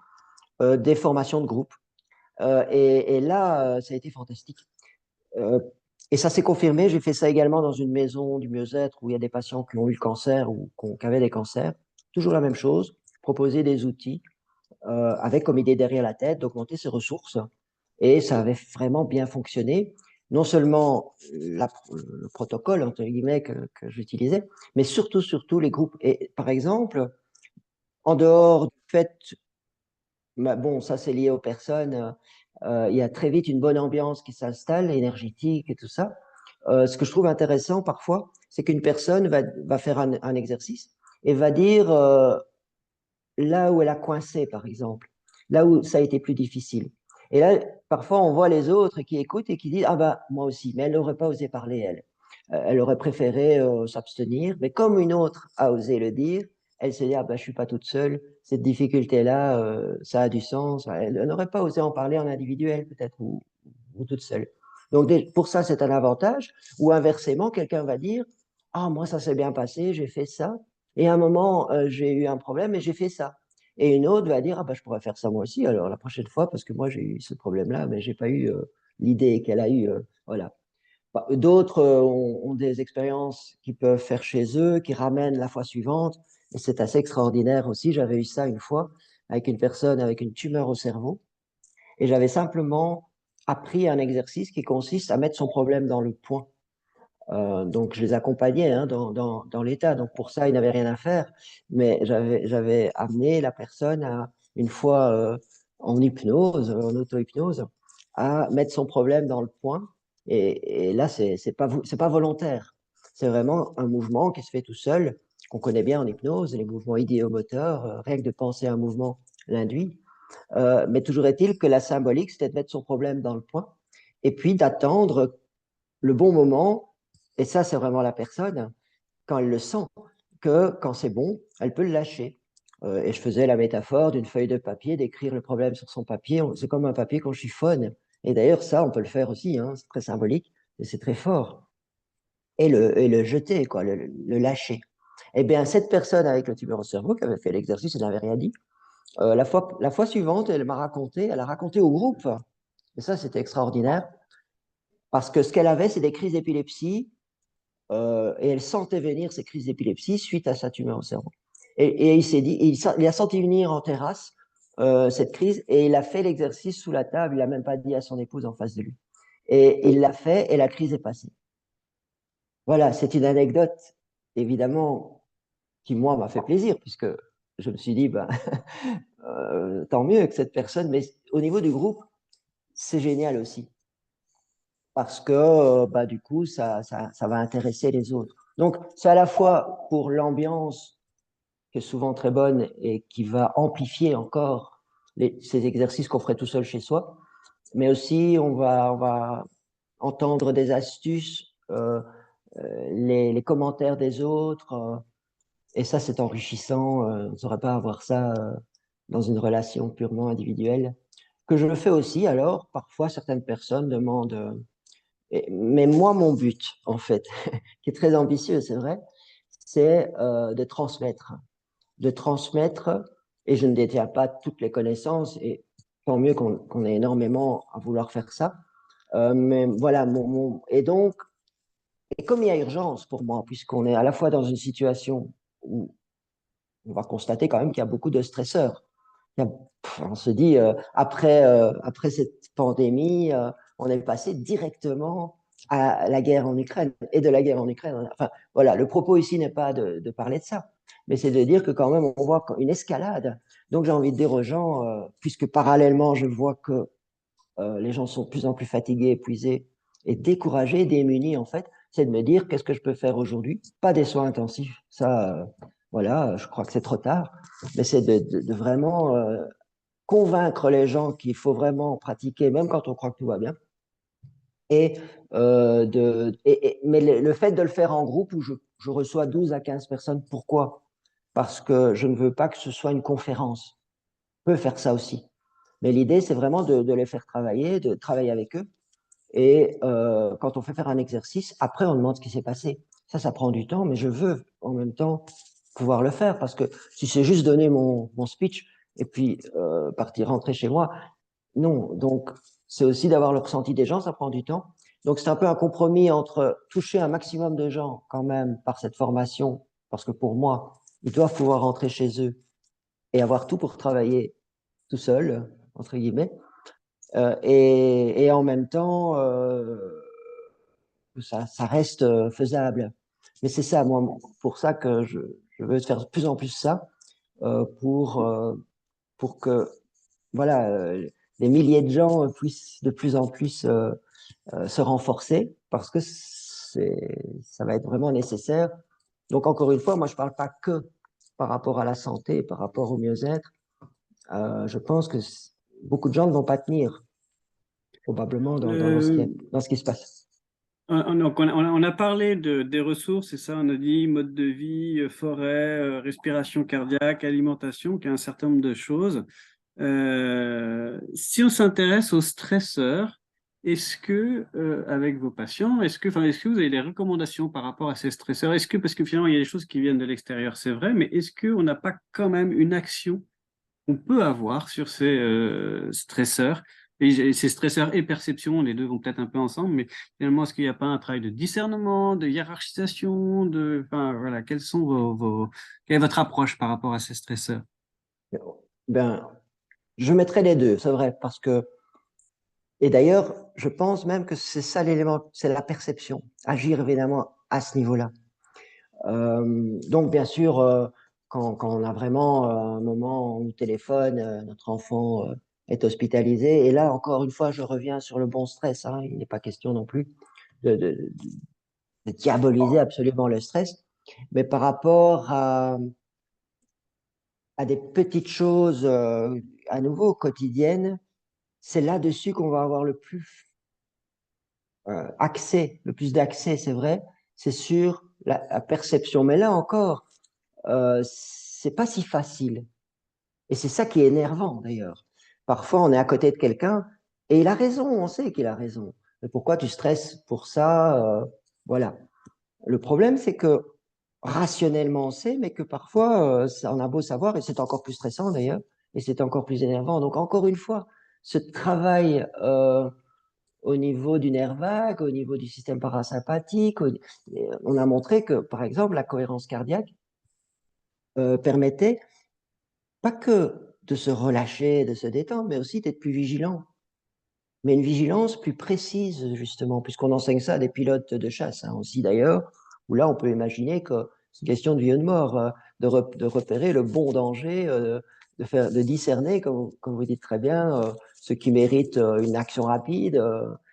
des formations de groupe. Et là, ça a été fantastique. Euh, et ça s'est confirmé. J'ai fait ça également dans une maison du mieux-être où il y a des patients qui ont eu le cancer ou qui avaient des cancers. Toujours la même chose, proposer des outils avec comme idée derrière la tête d'augmenter ses ressources. Et ça avait vraiment bien fonctionné. Non seulement le protocole, entre guillemets, que j'utilisais, mais surtout les groupes. Et par exemple, en dehors du fait, bon, ça c'est lié aux personnes, il y a très vite une bonne ambiance qui s'installe, énergétique et tout ça. Ce que je trouve intéressant parfois, c'est qu'une personne va faire un exercice et va dire là où elle a coincé, par exemple, là où ça a été plus difficile. Et là, parfois, on voit les autres qui écoutent et qui disent, ah bah, moi aussi, mais elle n'aurait pas osé parler, elle. Elle aurait préféré s'abstenir, mais comme une autre a osé le dire, elle se dit, ah bah, je suis pas toute seule, cette difficulté-là, ça a du sens. Elle n'aurait pas osé en parler en individuel, peut-être, ou toute seule. Donc, pour ça, c'est un avantage. Ou inversement, quelqu'un va dire, ah, moi, ça s'est bien passé, j'ai fait ça. Et à un moment, j'ai eu un problème et j'ai fait ça. Et une autre va dire, ah ben, je pourrais faire ça moi aussi, alors la prochaine fois, parce que moi, j'ai eu ce problème-là, mais j'ai pas eu l'idée qu'elle a eue. Voilà. Bah, d'autres ont des expériences qu'ils peuvent faire chez eux, qui ramènent la fois suivante. Et c'est assez extraordinaire aussi. J'avais eu ça une fois avec une personne avec une tumeur au cerveau. Et j'avais simplement appris un exercice qui consiste à mettre son problème dans le point. Donc, je les accompagnais hein, dans l'état. Donc, pour ça, ils n'avaient rien à faire. Mais j'avais amené la personne à, une fois en hypnose, en auto-hypnose, à mettre son problème dans le point. Et là, c'est pas volontaire. C'est vraiment un mouvement qui se fait tout seul, qu'on connaît bien en hypnose, les mouvements idéomoteurs. Rien que de penser à un mouvement l'induit. Mais toujours est-il que la symbolique, c'était de mettre son problème dans le point et puis d'attendre le bon moment, et ça, c'est vraiment la personne, quand elle le sent, que quand c'est bon, elle peut le lâcher. Et je faisais la métaphore d'une feuille de papier, d'écrire le problème sur son papier. C'est comme un papier qu'on chiffonne. Et d'ailleurs, ça, on peut le faire aussi, hein, c'est très symbolique, et c'est très fort. Et le jeter, quoi, le lâcher. Eh bien, cette personne avec le tumeur au cerveau qui avait fait l'exercice, elle n'avait rien dit. La fois suivante, elle a raconté au groupe, et ça, c'était extraordinaire, parce que ce qu'elle avait, c'est des crises d'épilepsie et elle sentait venir ces crises d'épilepsie suite à sa tumeur au cerveau. Et il s'est dit, il a senti venir en terrasse cette crise et il a fait l'exercice sous la table. Il n'a même pas dit à son épouse en face de lui. Et il l'a fait et la crise est passée. Voilà, c'est une anecdote évidemment qui moi m'a fait plaisir puisque je me suis dit, ben, tant mieux que cette personne. Mais au niveau du groupe, c'est génial aussi parce que bah, du coup, ça va intéresser les autres. Donc, c'est à la fois pour l'ambiance qui est souvent très bonne et qui va amplifier encore ces exercices qu'on ferait tout seul chez soi, mais aussi on va entendre des astuces, les commentaires des autres, et ça, c'est enrichissant. On ne saurait pas avoir ça dans une relation purement individuelle. Que je le fais aussi, alors, parfois, certaines personnes demandent mais moi, mon but, en fait, qui est très ambitieux, c'est vrai, c'est de transmettre. De transmettre, et je ne détiens pas toutes les connaissances, et tant mieux qu'on ait énormément à vouloir faire ça. Mais voilà, et donc, et comme il y a urgence pour moi, puisqu'on est à la fois dans une situation où on va constater quand même qu'il y a beaucoup de stresseurs. On se dit, après cette pandémie, on est passé directement à la guerre en Ukraine et de la guerre en Ukraine. Enfin, voilà, le propos ici n'est pas de parler de ça, mais c'est de dire que quand même, on voit une escalade. Donc, j'ai envie de dire aux gens, puisque parallèlement, je vois que les gens sont de plus en plus fatigués, épuisés et découragés, démunis, en fait, c'est de me dire qu'est-ce que je peux faire aujourd'hui. Pas des soins intensifs, ça, voilà, je crois que c'est trop tard, mais c'est de vraiment convaincre les gens qu'il faut vraiment pratiquer, même quand on croit que tout va bien. Et, mais le fait de le faire en groupe où je reçois 12 à 15 personnes, pourquoi? Parce que je ne veux pas que ce soit une conférence. On peut faire ça aussi. Mais l'idée, c'est vraiment de les faire travailler, de travailler avec eux. Et quand on fait faire un exercice, après, on demande ce qui s'est passé. Ça prend du temps, mais je veux en même temps pouvoir le faire parce que si c'est juste donner mon speech et puis partir rentrer chez moi, non. Donc, c'est aussi d'avoir le ressenti des gens, ça prend du temps. Donc, c'est un peu un compromis entre toucher un maximum de gens quand même par cette formation, parce que pour moi, ils doivent pouvoir rentrer chez eux et avoir tout pour travailler tout seul, entre guillemets, et en même temps, ça reste faisable. Mais c'est ça, moi, pour ça que je veux faire de plus en plus ça, pour que voilà, des milliers de gens puissent de plus en plus se renforcer parce que ça va être vraiment nécessaire. Donc, encore une fois, moi, je ne parle pas que par rapport à la santé, par rapport au mieux-être. Je pense que beaucoup de gens ne vont pas tenir, probablement, Euh, dans ce qui se passe. donc on a parlé des ressources, c'est ça, on a dit mode de vie, forêt, respiration cardiaque, alimentation, qui est un certain nombre de choses. Si on s'intéresse aux stresseurs, est-ce que, avec vos patients, est-ce que vous avez des recommandations par rapport à ces stresseurs? Est-ce que, parce que finalement, il y a des choses qui viennent de l'extérieur, c'est vrai, mais est-ce qu'on n'a pas quand même une action qu'on peut avoir sur ces stresseurs? Et ces stresseurs et perception, les deux vont peut-être un peu ensemble, mais finalement, est-ce qu'il n'y a pas un travail de discernement, de hiérarchisation, enfin, voilà, quelle est votre approche par rapport à ces stresseurs? Ben, je mettrai les deux, c'est vrai, parce que, et d'ailleurs, je pense même que c'est ça l'élément, c'est la perception, agir évidemment à ce niveau-là. Donc, bien sûr, quand on a vraiment un moment où téléphone, notre enfant est hospitalisé, et là, encore une fois, je reviens sur le bon stress, hein, il n'est pas question non plus de, de, de diaboliser absolument le stress, mais par rapport à des petites choses à nouveau quotidiennes, c'est là-dessus qu'on va avoir le plus accès, le plus d'accès, c'est vrai, c'est sur la perception. Mais là encore, c'est pas si facile. Et c'est ça qui est énervant d'ailleurs. Parfois, on est à côté de quelqu'un et il a raison, on sait qu'il a raison. Mais pourquoi tu stresses pour ça Voilà. Le problème, c'est que rationnellement, on sait, mais que parfois, on a beau savoir, et c'est encore plus stressant d'ailleurs, et c'est encore plus énervant. Donc, encore une fois, ce travail au niveau du nerf vague, au niveau du système parasympathique, on a montré que, par exemple, la cohérence cardiaque permettait pas que de se relâcher, de se détendre, mais aussi d'être plus vigilant. Mais une vigilance plus précise, justement, puisqu'on enseigne ça à des pilotes de chasse, hein, aussi d'ailleurs, où là, on peut imaginer que c'est une question de vie ou de mort, de repérer le bon danger, de discerner, comme vous dites très bien, ce qui mérite une action rapide,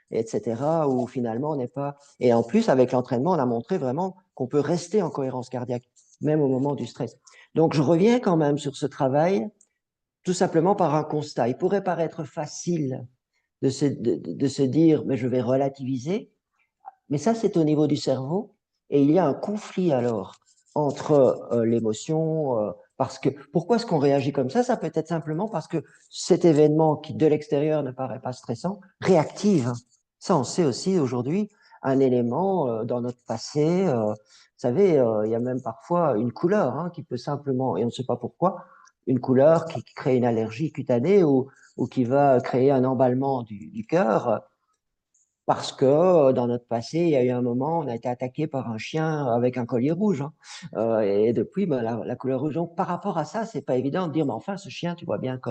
etc., où finalement on n'est pas. Et en plus, avec l'entraînement, on a montré vraiment qu'on peut rester en cohérence cardiaque, même au moment du stress. Donc, je reviens quand même sur ce travail, tout simplement par un constat. Il pourrait paraître facile de se dire, mais je vais relativiser. Mais ça, c'est au niveau du cerveau. Et il y a un conflit alors entre l'émotion, parce que pourquoi est-ce qu'on réagit comme ça? Ça peut être simplement parce que cet événement qui, de l'extérieur, ne paraît pas stressant, réactive. Ça, on sait aussi aujourd'hui un élément dans notre passé. Vous savez, il y a même parfois une couleur hein, qui peut simplement, et on ne sait pas pourquoi, une couleur qui crée une allergie cutanée ou qui va créer un emballement du cœur parce que dans notre passé, il y a eu un moment, on a été attaqué par un chien avec un collier rouge. Hein. Et depuis, ben, la couleur rouge. Donc, par rapport à ça, c'est pas évident de dire, mais enfin, ce chien, tu vois bien que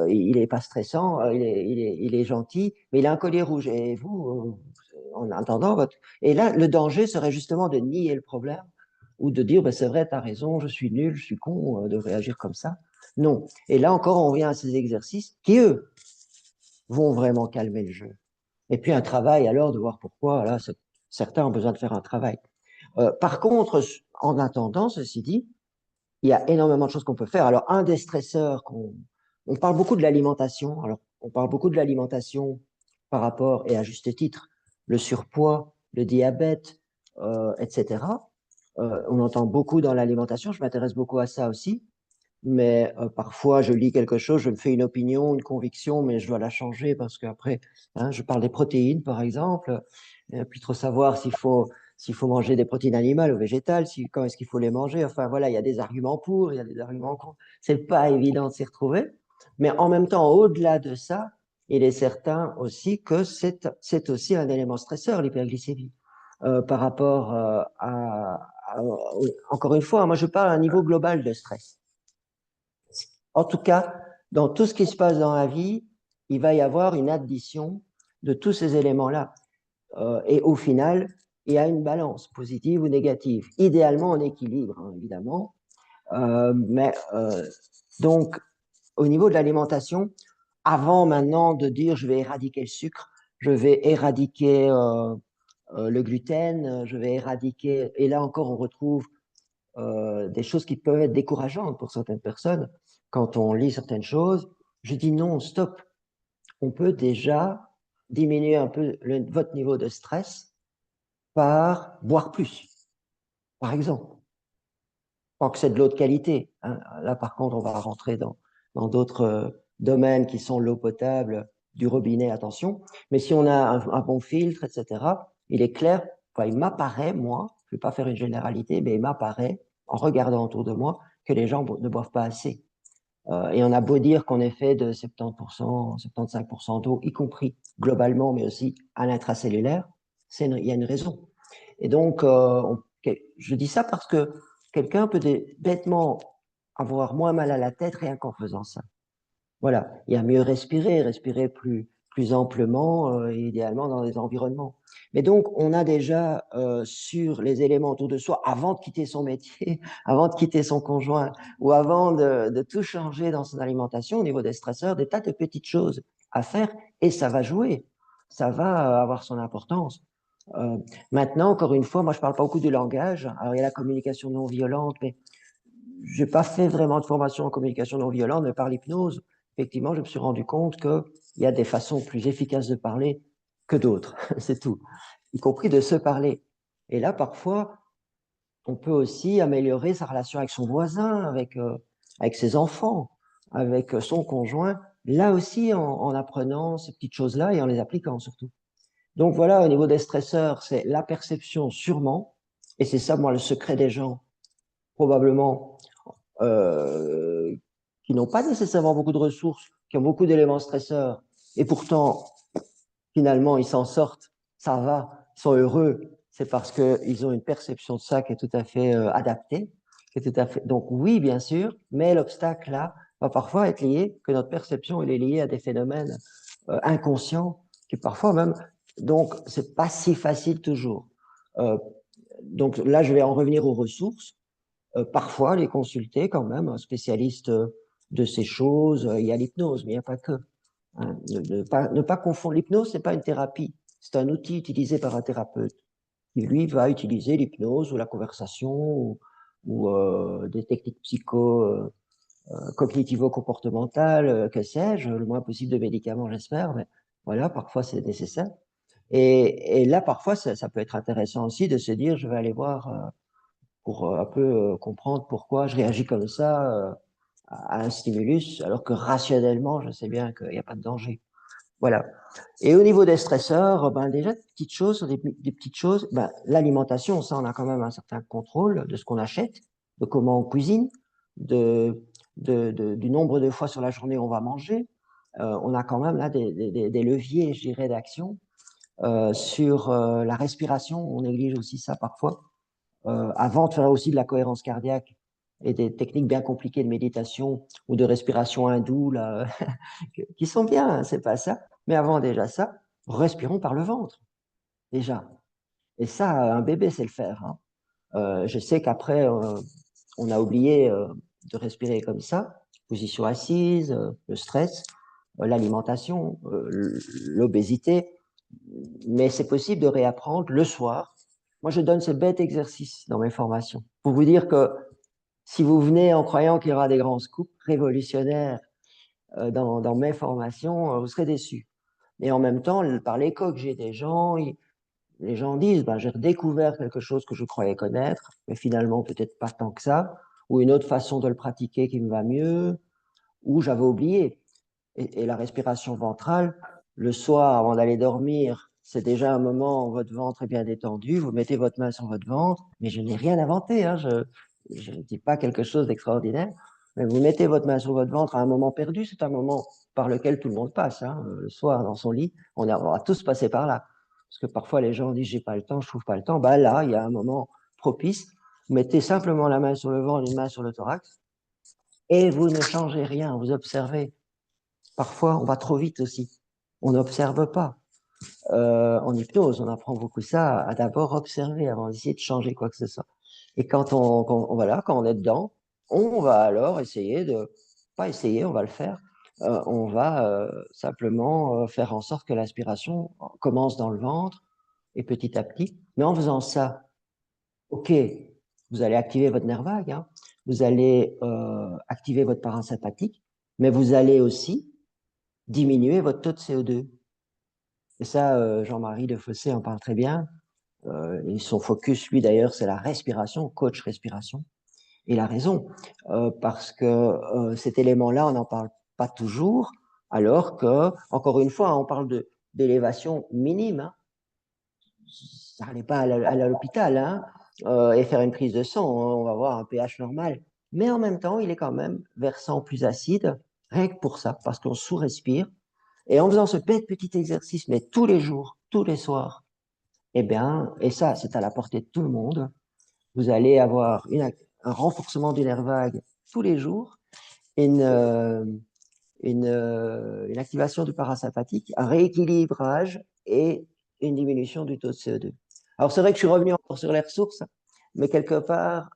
il est pas stressant, il est gentil, mais il a un collier rouge. Et vous, en attendant votre... Et là, le danger serait justement de nier le problème ou de dire, ben, c'est vrai, tu as raison, je suis nul, je suis con de réagir comme ça. Non. Et là encore, on vient à ces exercices qui, eux, vont vraiment calmer le jeu. Et puis un travail alors de voir pourquoi, là, certains ont besoin de faire un travail. Par contre, en attendant, ceci dit, il y a énormément de choses qu'on peut faire. Alors, un des stresseurs, on parle beaucoup de l'alimentation. Alors, on parle beaucoup de l'alimentation par rapport, et à juste titre, le surpoids, le diabète, etc. On entend beaucoup dans l'alimentation. Je m'intéresse beaucoup à ça aussi. Mais parfois, je lis quelque chose, je me fais une opinion, une conviction, mais je dois la changer parce qu'après, hein, je parle des protéines, par exemple, et puis trop savoir s'il faut manger des protéines animales ou végétales, quand est-ce qu'il faut les manger. Enfin, voilà, il y a des arguments pour, il y a des arguments contre. C'est pas évident de s'y retrouver. Mais en même temps, au-delà de ça, il est certain aussi que c'est aussi un élément stresseur, l'hyperglycémie, par rapport encore une fois, moi je parle à un niveau global de stress. En tout cas, dans tout ce qui se passe dans la vie, il va y avoir une addition de tous ces éléments-là. Et au final, il y a une balance positive ou négative. Idéalement en équilibre, hein, évidemment. Donc, au niveau de l'alimentation, avant maintenant de dire je vais éradiquer le sucre, je vais éradiquer le gluten, je vais éradiquer, et là encore on retrouve des choses qui peuvent être décourageantes pour certaines personnes quand on lit certaines choses. Je dis non, stop, on peut déjà diminuer un peu votre niveau de stress par boire plus, par exemple. Tant que c'est de l'eau de qualité, hein. Là, par contre, on va rentrer dans d'autres domaines qui sont l'eau potable, du robinet, attention. Mais si on a un bon filtre, etc., il est clair, enfin, il m'apparaît, moi, je ne vais pas faire une généralité, mais il m'apparaît, en regardant autour de moi, que les gens ne boivent pas assez. Et on a beau dire qu'on est fait de 70%, 75% d'eau, y compris globalement, mais aussi à l'intracellulaire, il y a une raison. Et donc, je dis ça parce que quelqu'un peut bêtement avoir moins mal à la tête rien qu'en faisant ça. Voilà, il y a mieux respirer, respirer plus amplement, idéalement dans des environnements. Mais donc, on a déjà sur les éléments autour de soi, avant de quitter son métier, avant de quitter son conjoint, ou avant de tout changer dans son alimentation, au niveau des stresseurs, des tas de petites choses à faire, et ça va jouer, ça va avoir son importance. Euh, Maintenant, encore une fois, moi je parle pas beaucoup du langage. Alors il y a la communication non violente, mais j'ai pas fait vraiment de formation en communication non violente, mais par l'hypnose, effectivement, je me suis rendu compte qu'il y a des façons plus efficaces de parler que d'autres, c'est tout, y compris de se parler. Et là, parfois, on peut aussi améliorer sa relation avec son voisin, avec ses enfants, avec son conjoint, là aussi en apprenant ces petites choses-là et en les appliquant surtout. Donc voilà, au niveau des stresseurs, c'est la perception sûrement, et c'est ça, moi, le secret des gens, probablement, euh, qui n'ont pas nécessairement beaucoup de ressources, qui ont beaucoup d'éléments stresseurs, et pourtant, finalement, ils s'en sortent, ça va, ils sont heureux, c'est parce qu'ils ont une perception de ça qui est tout à fait adaptée, qui est tout à fait... Donc oui, bien sûr, mais l'obstacle là va parfois être lié, que notre perception elle est liée à des phénomènes inconscients, qui parfois même... Donc, c'est pas si facile toujours. Euh, donc là, je vais en revenir aux ressources. Parfois les consulter quand même, un spécialiste de ces choses. Il y a l'hypnose, mais il n'y a pas que. Hein. Ne pas confondre. L'hypnose, c'est pas une thérapie. C'est un outil utilisé par un thérapeute qui, lui, va utiliser l'hypnose ou la conversation ou des techniques cognitivo-comportementales, que sais-je, le moins possible de médicaments, j'espère, mais voilà, parfois c'est nécessaire. Et là, parfois, ça peut être intéressant aussi de se dire, je vais aller voir pour un peu comprendre pourquoi je réagis comme ça à un stimulus, alors que rationnellement, je sais bien qu'il n'y a pas de danger. Voilà. Et au niveau des stresseurs, ben déjà, petites choses, des petites choses, ben, l'alimentation, ça, on a quand même un certain contrôle de ce qu'on achète, de comment on cuisine, du nombre de fois sur la journée on va manger. On a quand même là des leviers, je dirais, d'action. Sur la respiration, on néglige aussi ça parfois. Avant de faire aussi de la cohérence cardiaque et des techniques bien compliquées de méditation ou de respiration hindoue, là, qui sont bien, hein, c'est pas ça. Mais avant déjà ça, respirons par le ventre, déjà. Et ça, un bébé sait le faire. Hein. Je sais qu'après, on a oublié de respirer comme ça. Position assise, le stress, l'alimentation, l'obésité. Mais c'est possible de réapprendre le soir. Moi, je donne ce bête exercice dans mes formations pour vous dire que si vous venez en croyant qu'il y aura des grands scoops révolutionnaires dans mes formations, vous serez déçus. Et en même temps, par l'écho que j'ai des gens, les gens disent, ben, j'ai redécouvert quelque chose que je croyais connaître, mais finalement peut-être pas tant que ça, ou une autre façon de le pratiquer qui me va mieux, ou j'avais oublié. Et la respiration ventrale, le soir, avant d'aller dormir, c'est déjà un moment où votre ventre est bien détendu, vous mettez votre main sur votre ventre, mais je n'ai rien inventé, hein, je ne dis pas quelque chose d'extraordinaire, mais vous mettez votre main sur votre ventre à un moment perdu, c'est un moment par lequel tout le monde passe, hein, le soir dans son lit, on va tous passer par là. Parce que parfois les gens disent j'ai pas le temps, je trouve pas le temps. Bah là, il y a un moment propice. Vous mettez simplement la main sur le ventre, une main sur le thorax, et vous ne changez rien, vous observez. Parfois, on va trop vite aussi. On n'observe pas. En hypnose, on apprend beaucoup ça, à d'abord observer avant d'essayer de changer quoi que ce soit. Et voilà, quand on est dedans, on va alors essayer de, pas essayer, on va le faire, on va simplement faire en sorte que l'aspiration commence dans le ventre et petit à petit. Mais en faisant ça, OK, vous allez activer votre nerf vague, hein, vous allez activer votre parasympathique, mais vous allez aussi diminuer votre taux de CO2. Et ça, Jean-Marie Defossé en parle très bien. Et son focus, lui d'ailleurs, c'est la respiration, coach respiration. Il a raison, parce que cet élément-là, on n'en parle pas toujours, alors que, encore une fois, on parle d'élévation minime. Hein. Ça n'allait pas à l'hôpital hein, et faire une prise de sang, hein, on va avoir un pH normal. Mais en même temps, il est quand même versant plus acide, rien que pour ça, parce qu'on sous-respire. Et en faisant ce petit exercice, mais tous les jours, tous les soirs, eh bien, et ça, c'est à la portée de tout le monde, vous allez avoir un renforcement du nerf vague tous les jours, une, euh, une activation du parasympathique, un rééquilibrage et une diminution du taux de CO2. Alors, c'est vrai que je suis revenu encore sur les ressources, mais quelque part,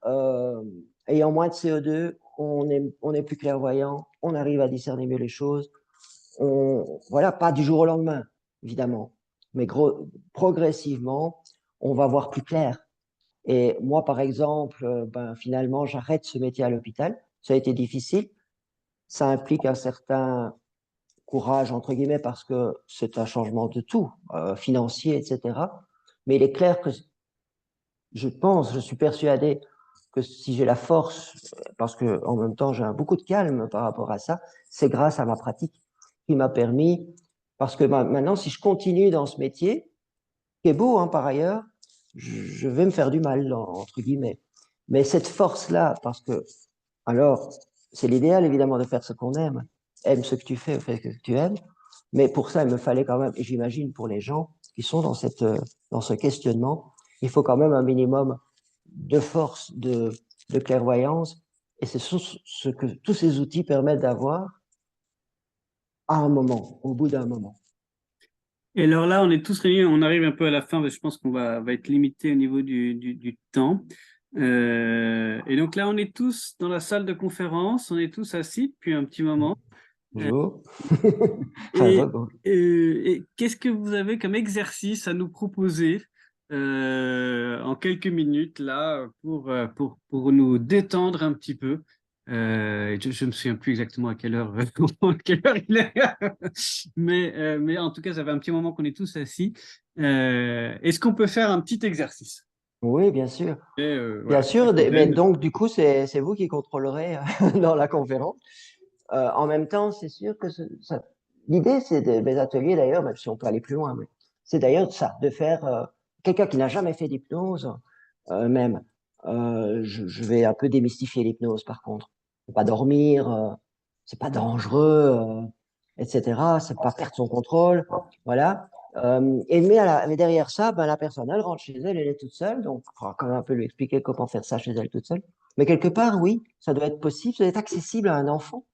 ayant moins de CO2, on est plus clairvoyant, on arrive à discerner mieux les choses. Voilà, pas du jour au lendemain, évidemment, mais progressivement, on va voir plus clair. Et moi, par exemple, ben, finalement, j'arrête ce métier à l'hôpital. Ça a été difficile. Ça implique un certain courage, entre guillemets, parce que c'est un changement de tout, financier, etc. Mais il est clair que je pense, je suis persuadé que si j'ai la force, parce que en même temps j'ai beaucoup de calme par rapport à ça, c'est grâce à ma pratique qui m'a permis, parce que maintenant si je continue dans ce métier, qui est beau hein, par ailleurs, je vais me faire du mal, entre guillemets. Mais cette force-là, parce que, alors, c'est l'idéal évidemment de faire ce qu'on aime, aime ce que tu fais, fais ce que tu aimes, mais pour ça, il me fallait quand même, et j'imagine pour les gens qui sont dans ce questionnement, il faut quand même un minimum de force, de clairvoyance, et c'est ce que tous ces outils permettent d'avoir à un moment, au bout d'un moment. Et alors là, on est tous réunis, on arrive un peu à la fin, je pense qu'on va être limité au niveau du temps. Et donc là, on est tous dans la salle de conférence, on est tous assis depuis un petit moment. Euh, Bonjour. et et qu'est-ce que vous avez comme exercice à nous proposer en quelques minutes là pour nous détendre un petit peu? Je me souviens plus exactement à quelle heure, à quelle heure il est, mais en tout cas, ça fait un petit moment qu'on est tous assis. Est-ce qu'on peut faire un petit exercice? Oui, bien sûr. Et, Bien voilà, sûr, chaque mais thème. donc du coup, c'est vous qui contrôlerez dans la conférence. En même temps, c'est sûr que l'idée, c'est de mes ateliers d'ailleurs, même si on peut aller plus loin, mais c'est d'ailleurs ça, de faire quelqu'un qui n'a jamais fait d'hypnose, même. Je vais un peu démystifier l'hypnose par contre. Faut pas dormir, c'est pas dangereux, etc. C'est pas perdre son contrôle, voilà. Mais derrière ça, ben, la personne, elle rentre chez elle, elle est toute seule, donc il faudra quand même un peu lui expliquer comment faire ça chez elle toute seule. Mais quelque part, oui, ça doit être possible, ça doit être accessible à un enfant.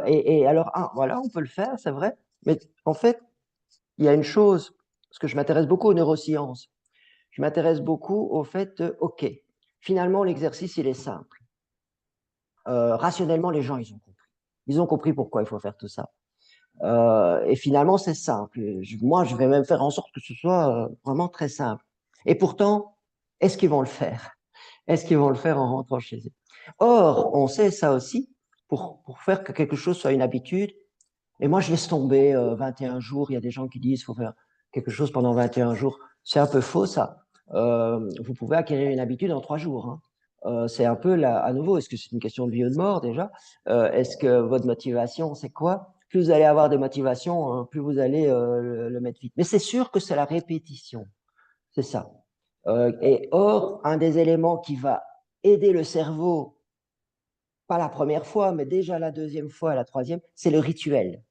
Et alors, ah, voilà, on peut le faire, c'est vrai. Mais en fait, il y a une chose, parce que je m'intéresse beaucoup aux neurosciences. Je m'intéresse beaucoup au fait de, OK, finalement, l'exercice, il est simple. Rationnellement, les gens, ils ont compris. Ils ont compris pourquoi il faut faire tout ça. Et finalement, c'est simple. Moi, je vais même faire en sorte que ce soit vraiment très simple. Et pourtant, est-ce qu'ils vont le faire? Est-ce qu'ils vont le faire en rentrant chez eux? Or, on sait ça aussi, pour faire que quelque chose soit une habitude, et moi, je laisse tomber 21 jours. Il y a des gens qui disent qu'il faut faire quelque chose pendant 21 jours. C'est un peu faux, ça. Vous pouvez acquérir une habitude en 3 jours. Hein. C'est un peu, là, à nouveau, est-ce que c'est une question de vie ou de mort déjà Est-ce que votre motivation, c'est quoi Plus vous allez avoir de motivation, hein, plus vous allez le mettre vite. Mais c'est sûr que c'est la répétition. C'est ça. Et or, un des éléments qui va aider le cerveau, pas la première fois, mais déjà la deuxième fois, la troisième, c'est le rituel.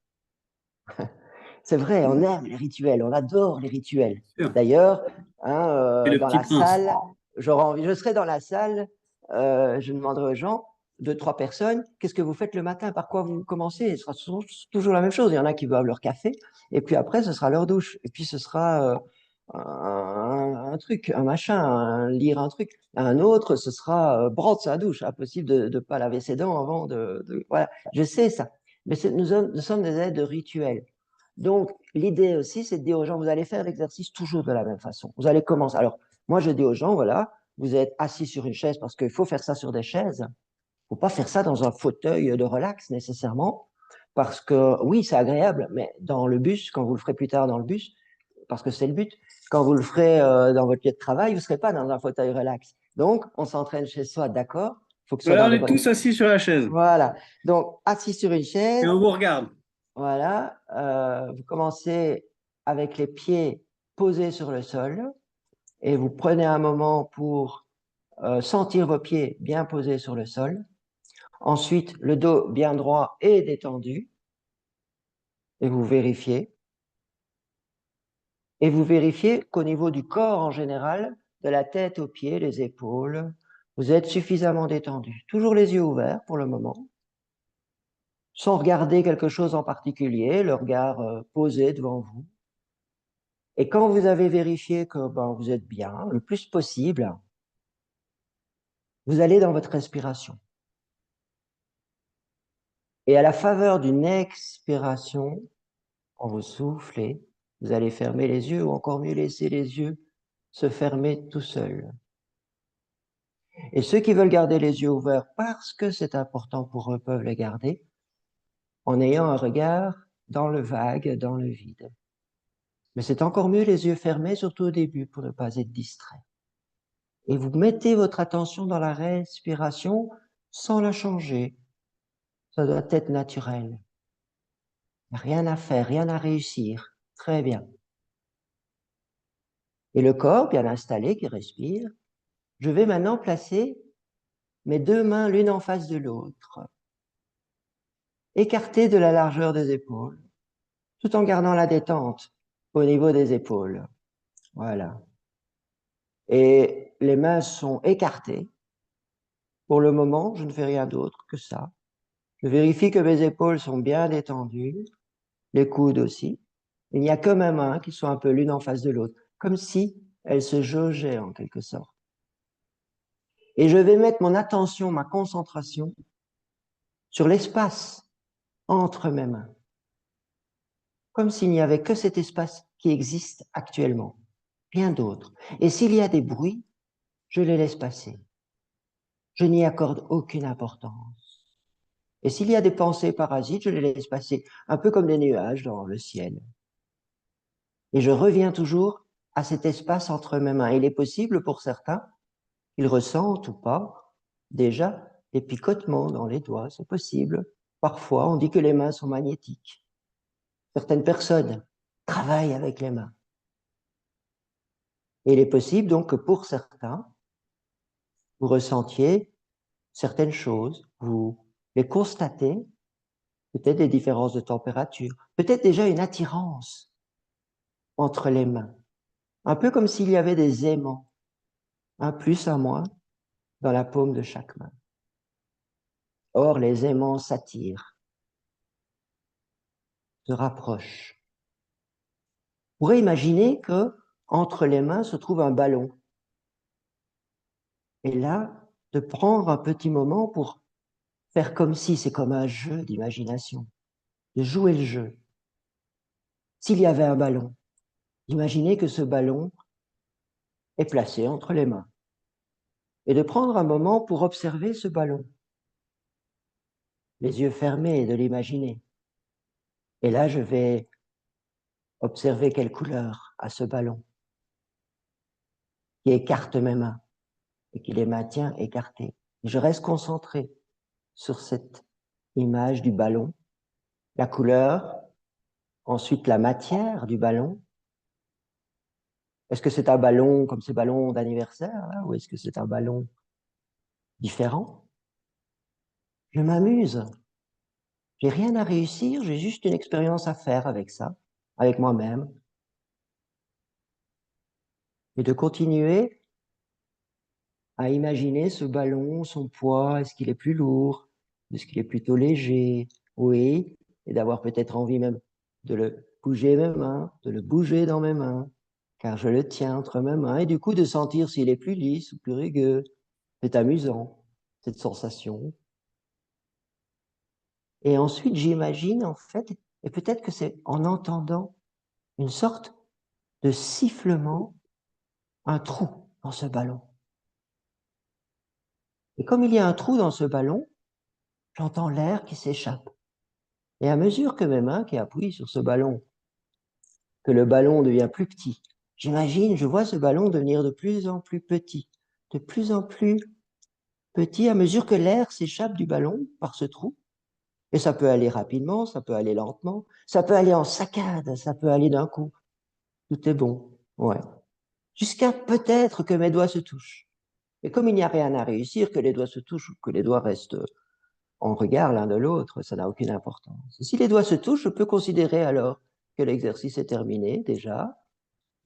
C'est vrai, on aime les rituels, on adore les rituels. Sûr. D'ailleurs, hein, Et le dans petit la prince. salle, je serai dans la salle, je demanderai aux gens, deux, trois personnes, qu'est-ce que vous faites le matin, par quoi vous commencez? Ce sera toujours la même chose. Il y en a qui boivent leur café, et puis après, ce sera leur douche, et puis ce sera un truc, un machin, lire un truc. Un autre, ce sera brosse sa douche, impossible de ne pas laver ses dents avant voilà, je sais ça. Mais nous sommes des êtres de rituel. Donc, l'idée aussi, c'est de dire aux gens, vous allez faire l'exercice toujours de la même façon. Vous allez commencer. Alors, moi, je dis aux gens, voilà, vous êtes assis sur une chaise parce qu'il faut faire ça sur des chaises. Il ne faut pas faire ça dans un fauteuil de relax nécessairement. Parce que, oui, c'est agréable, mais dans le bus, quand vous le ferez plus tard dans le bus, parce que c'est le but, quand vous le ferez dans votre lieu de travail, vous ne serez pas dans un fauteuil relax. Donc, on s'entraîne chez soi, d'accord. Il faut que ce soit Voilà, dans on des est bonnes. tous assis sur la chaise Voilà. Donc, assis sur une et chaise, on vous regarde. voilà. Vous commencez avec les pieds posés sur le sol et vous prenez un moment pour sentir vos pieds bien posés sur le sol. Ensuite, le dos bien droit et détendu et vous vérifiez. Et vous vérifiez qu'au niveau du corps en général, de la tête aux pieds, les épaules, vous êtes suffisamment détendu. Toujours les yeux ouverts pour le moment, sans regarder quelque chose en particulier, le regard posé devant vous. Et quand vous avez vérifié que vous êtes bien, le plus possible, vous allez dans votre respiration. Et à la faveur d'une expiration, quand vous soufflez, vous allez fermer les yeux ou encore mieux laisser les yeux se fermer tout seuls. Et ceux qui veulent garder les yeux ouverts parce que c'est important pour eux peuvent les garder en ayant un regard dans le vague, dans le vide. Mais c'est encore mieux les yeux fermés, surtout au début, pour ne pas être distrait. Et vous mettez votre attention dans la respiration sans la changer. Ça doit être naturel. Rien à faire, rien à réussir. Très bien. Et le corps bien installé qui respire, je vais maintenant placer mes deux mains l'une en face de l'autre, écartées de la largeur des épaules, tout en gardant la détente au niveau des épaules. Voilà. Et les mains sont écartées. Pour le moment, je ne fais rien d'autre que ça. Je vérifie que mes épaules sont bien détendues, les coudes aussi. Il n'y a que mes mains qui sont un peu l'une en face de l'autre, comme si elles se jaugeaient en quelque sorte. Et je vais mettre mon attention, ma concentration sur l'espace entre mes mains, comme s'il n'y avait que cet espace qui existe actuellement, rien d'autre. Et s'il y a des bruits, je les laisse passer. Je n'y accorde aucune importance. Et s'il y a des pensées parasites, je les laisse passer, un peu comme des nuages dans le ciel. Et je reviens toujours à cet espace entre mes mains. Il est possible pour certains qu'ils ressentent ou pas déjà des picotements dans les doigts, c'est possible. Parfois, on dit que les mains sont magnétiques. Certaines personnes travaillent avec les mains. Et il est possible donc que pour certains, vous ressentiez certaines choses, vous les constatez, peut-être des différences de température, peut-être déjà une attirance entre les mains, un peu comme s'il y avait des aimants, un plus, un moins, dans la paume de chaque main. Or, les aimants s'attirent, se rapprochent. On pourrait imaginer que entre les mains se trouve un ballon. Et là, de prendre un petit moment pour faire comme si c'est comme un jeu d'imagination, de jouer le jeu. S'il y avait un ballon, imaginez que ce ballon est placé entre les mains et de prendre un moment pour observer ce ballon, les yeux fermés et de l'imaginer. Et là, je vais observer quelle couleur a ce ballon qui écarte mes mains et qui les maintient écartées. Et je reste concentré sur cette image du ballon, la couleur, ensuite la matière du ballon. Est-ce que c'est un ballon comme ces ballons d'anniversaire, ou est-ce que c'est un ballon différent? Je m'amuse. J'ai rien à réussir, j'ai juste une expérience à faire avec ça, avec moi-même. Et de continuer à imaginer ce ballon, son poids, est-ce qu'il est plus lourd, est-ce qu'il est plutôt léger, oui, et d'avoir peut-être envie même de le bouger mes mains, de le bouger dans mes mains, car je le tiens entre mes mains, et du coup de sentir s'il est plus lisse ou plus rugueux. C'est amusant, cette sensation. Et ensuite, j'imagine, en fait, et peut-être que c'est en entendant une sorte de sifflement, un trou dans ce ballon. Et comme il y a un trou dans ce ballon, j'entends l'air qui s'échappe. Et à mesure que mes mains qui appuient sur ce ballon, que le ballon devient plus petit, j'imagine, je vois ce ballon devenir de plus en plus petit, de plus en plus petit à mesure que l'air s'échappe du ballon par ce trou. Et ça peut aller rapidement, ça peut aller lentement, ça peut aller en saccade, ça peut aller d'un coup. Tout est bon. Ouais. Jusqu'à peut-être que mes doigts se touchent. Et comme il n'y a rien à réussir, que les doigts se touchent ou que les doigts restent en regard l'un de l'autre, ça n'a aucune importance. Si les doigts se touchent, je peux considérer alors que l'exercice est terminé déjà.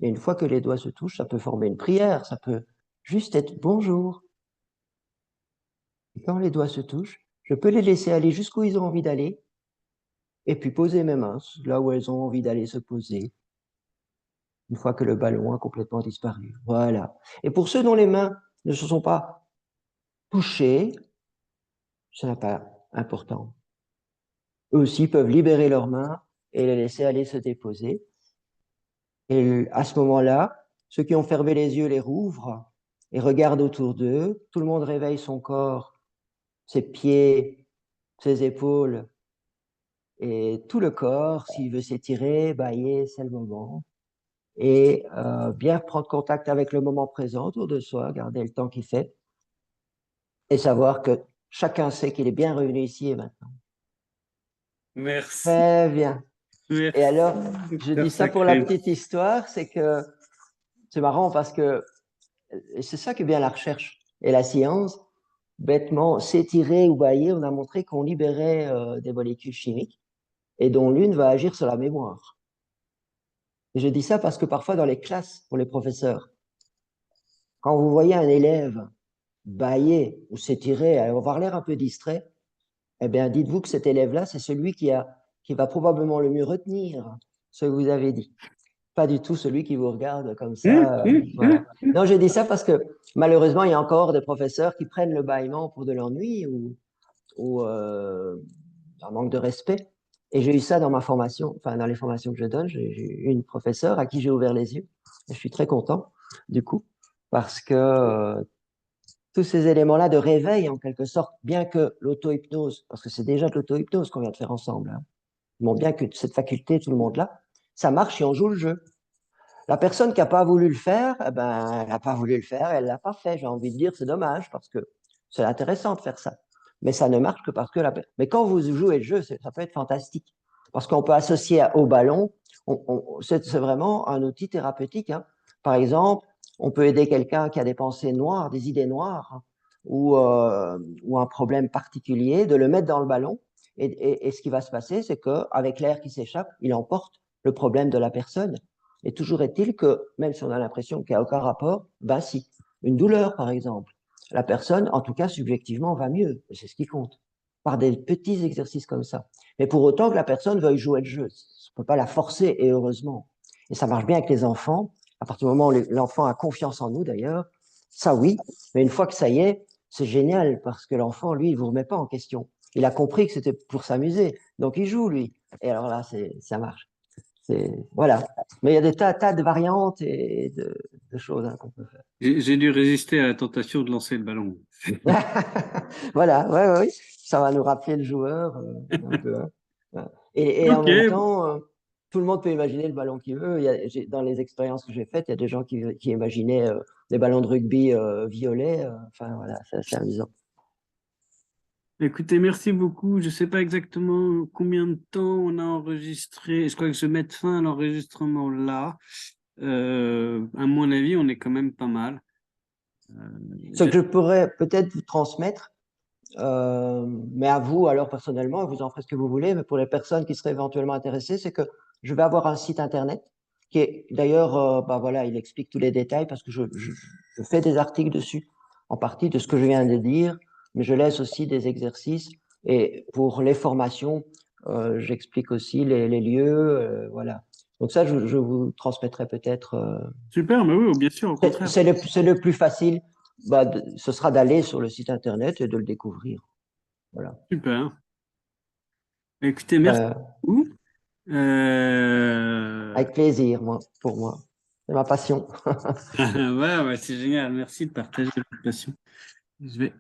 Et une fois que les doigts se touchent, ça peut former une prière, ça peut juste être bonjour. Et quand les doigts se touchent, je peux les laisser aller jusqu'où ils ont envie d'aller et puis poser mes mains là où elles ont envie d'aller se poser une fois que le ballon a complètement disparu. Voilà. Et pour ceux dont les mains ne se sont pas touchées, ce n'est pas important. Eux aussi peuvent libérer leurs mains et les laisser aller se déposer. Et à ce moment-là, ceux qui ont fermé les yeux les rouvrent et regardent autour d'eux. Tout le monde réveille son corps, ses pieds, ses épaules et tout le corps. S'il veut s'étirer, bailler, c'est le moment. Et bien prendre contact avec le moment présent autour de soi, garder le temps qu'il fait et savoir que chacun sait qu'il est bien revenu ici et maintenant. Merci, Très bien. Et merci, alors, je docteur dis ça pour la Sacré. petite histoire, c'est que c'est marrant parce que c'est ça qui est bien la recherche et la science. Bêtement, s'étirer ou bailler, on a montré qu'on libérait des molécules chimiques et dont l'une va agir sur la mémoire. Et je dis ça parce que parfois dans les classes, pour les professeurs, quand vous voyez un élève bailler ou s'étirer, avoir l'air un peu distrait, eh bien, dites-vous que cet élève-là, c'est celui qui va probablement le mieux retenir ce que vous avez dit. Pas du tout celui qui vous regarde comme ça. Voilà. Non, je dis ça parce que malheureusement, il y a encore des professeurs qui prennent le bâillement pour de l'ennui ou un manque de respect. Et j'ai eu ça dans ma formation, enfin dans les formations que je donne, j'ai eu une professeure à qui j'ai ouvert les yeux. Et je suis très content, du coup, parce que tous ces éléments-là de réveil, en quelque sorte, bien que l'auto-hypnose, parce que c'est déjà de l'auto-hypnose qu'on vient de faire ensemble, hein, bon, bien que cette faculté, tout le monde là, ça marche si on joue le jeu. La personne qui n'a pas voulu le faire, eh ben, elle n'a pas voulu le faire, elle ne l'a pas fait. J'ai envie de dire, c'est dommage parce que c'est intéressant de faire ça. Mais ça ne marche que parce que Mais quand vous jouez le jeu, ça peut être fantastique. Parce qu'on peut associer au ballon, c'est vraiment un outil thérapeutique. Hein. Par exemple, on peut aider quelqu'un qui a des pensées noires, des idées noires, hein, ou un problème particulier, de le mettre dans le ballon. Et ce qui va se passer, c'est qu'avec l'air qui s'échappe, il emporte le problème de la personne. Et toujours est-il que, même si on a l'impression qu'il n'y a aucun rapport, ben si. Une douleur, par exemple. La personne, en tout cas subjectivement, va mieux. C'est ce qui compte. Par des petits exercices comme ça. Mais pour autant que la personne veuille jouer le jeu. On ne peut pas la forcer, et heureusement. Et ça marche bien avec les enfants. À partir du moment où l'enfant a confiance en nous, d'ailleurs, ça oui. Mais une fois que ça y est, c'est génial parce que l'enfant, lui, il ne vous remet pas en question. Il a compris que c'était pour s'amuser. Donc, il joue, lui. Et alors là, ça marche. Voilà. Mais il y a des tas de variantes et de choses hein, qu'on peut faire. J'ai dû résister à la tentation de lancer le ballon. Voilà, ouais, ouais, ouais. Ça va nous rappeler le joueur un peu. Hein. Voilà. Et en Ok, même temps, tout le monde peut imaginer le ballon qu'il veut. Dans les expériences que j'ai faites, il y a des gens qui imaginaient des ballons de rugby violets. Enfin, voilà, c'est amusant. écoutez, merci beaucoup. Je ne sais pas exactement combien de temps on a enregistré. Je crois que je vais mettre fin à l'enregistrement là. À mon avis, on est quand même pas mal. Ce que je pourrais peut-être vous transmettre, mais à vous, alors personnellement, vous en ferez ce que vous voulez, mais pour les personnes qui seraient éventuellement intéressées, c'est que je vais avoir un site internet qui est d'ailleurs, bah voilà, il explique tous les détails parce que je fais des articles dessus, en partie de ce que je viens de dire, mais je laisse aussi des exercices et pour les formations, j'explique aussi les lieux, voilà. Donc ça, je vous transmettrai peut-être. Super, mais oui, bien sûr, au contraire. C'est le plus facile, bah, ce sera d'aller sur le site internet et de le découvrir. Voilà. Super. Écoutez, merci Euh, beaucoup. Euh, Avec plaisir, moi, pour moi. C'est ma passion. ouais, ouais, c'est génial. Merci de partager votre passion. Je vais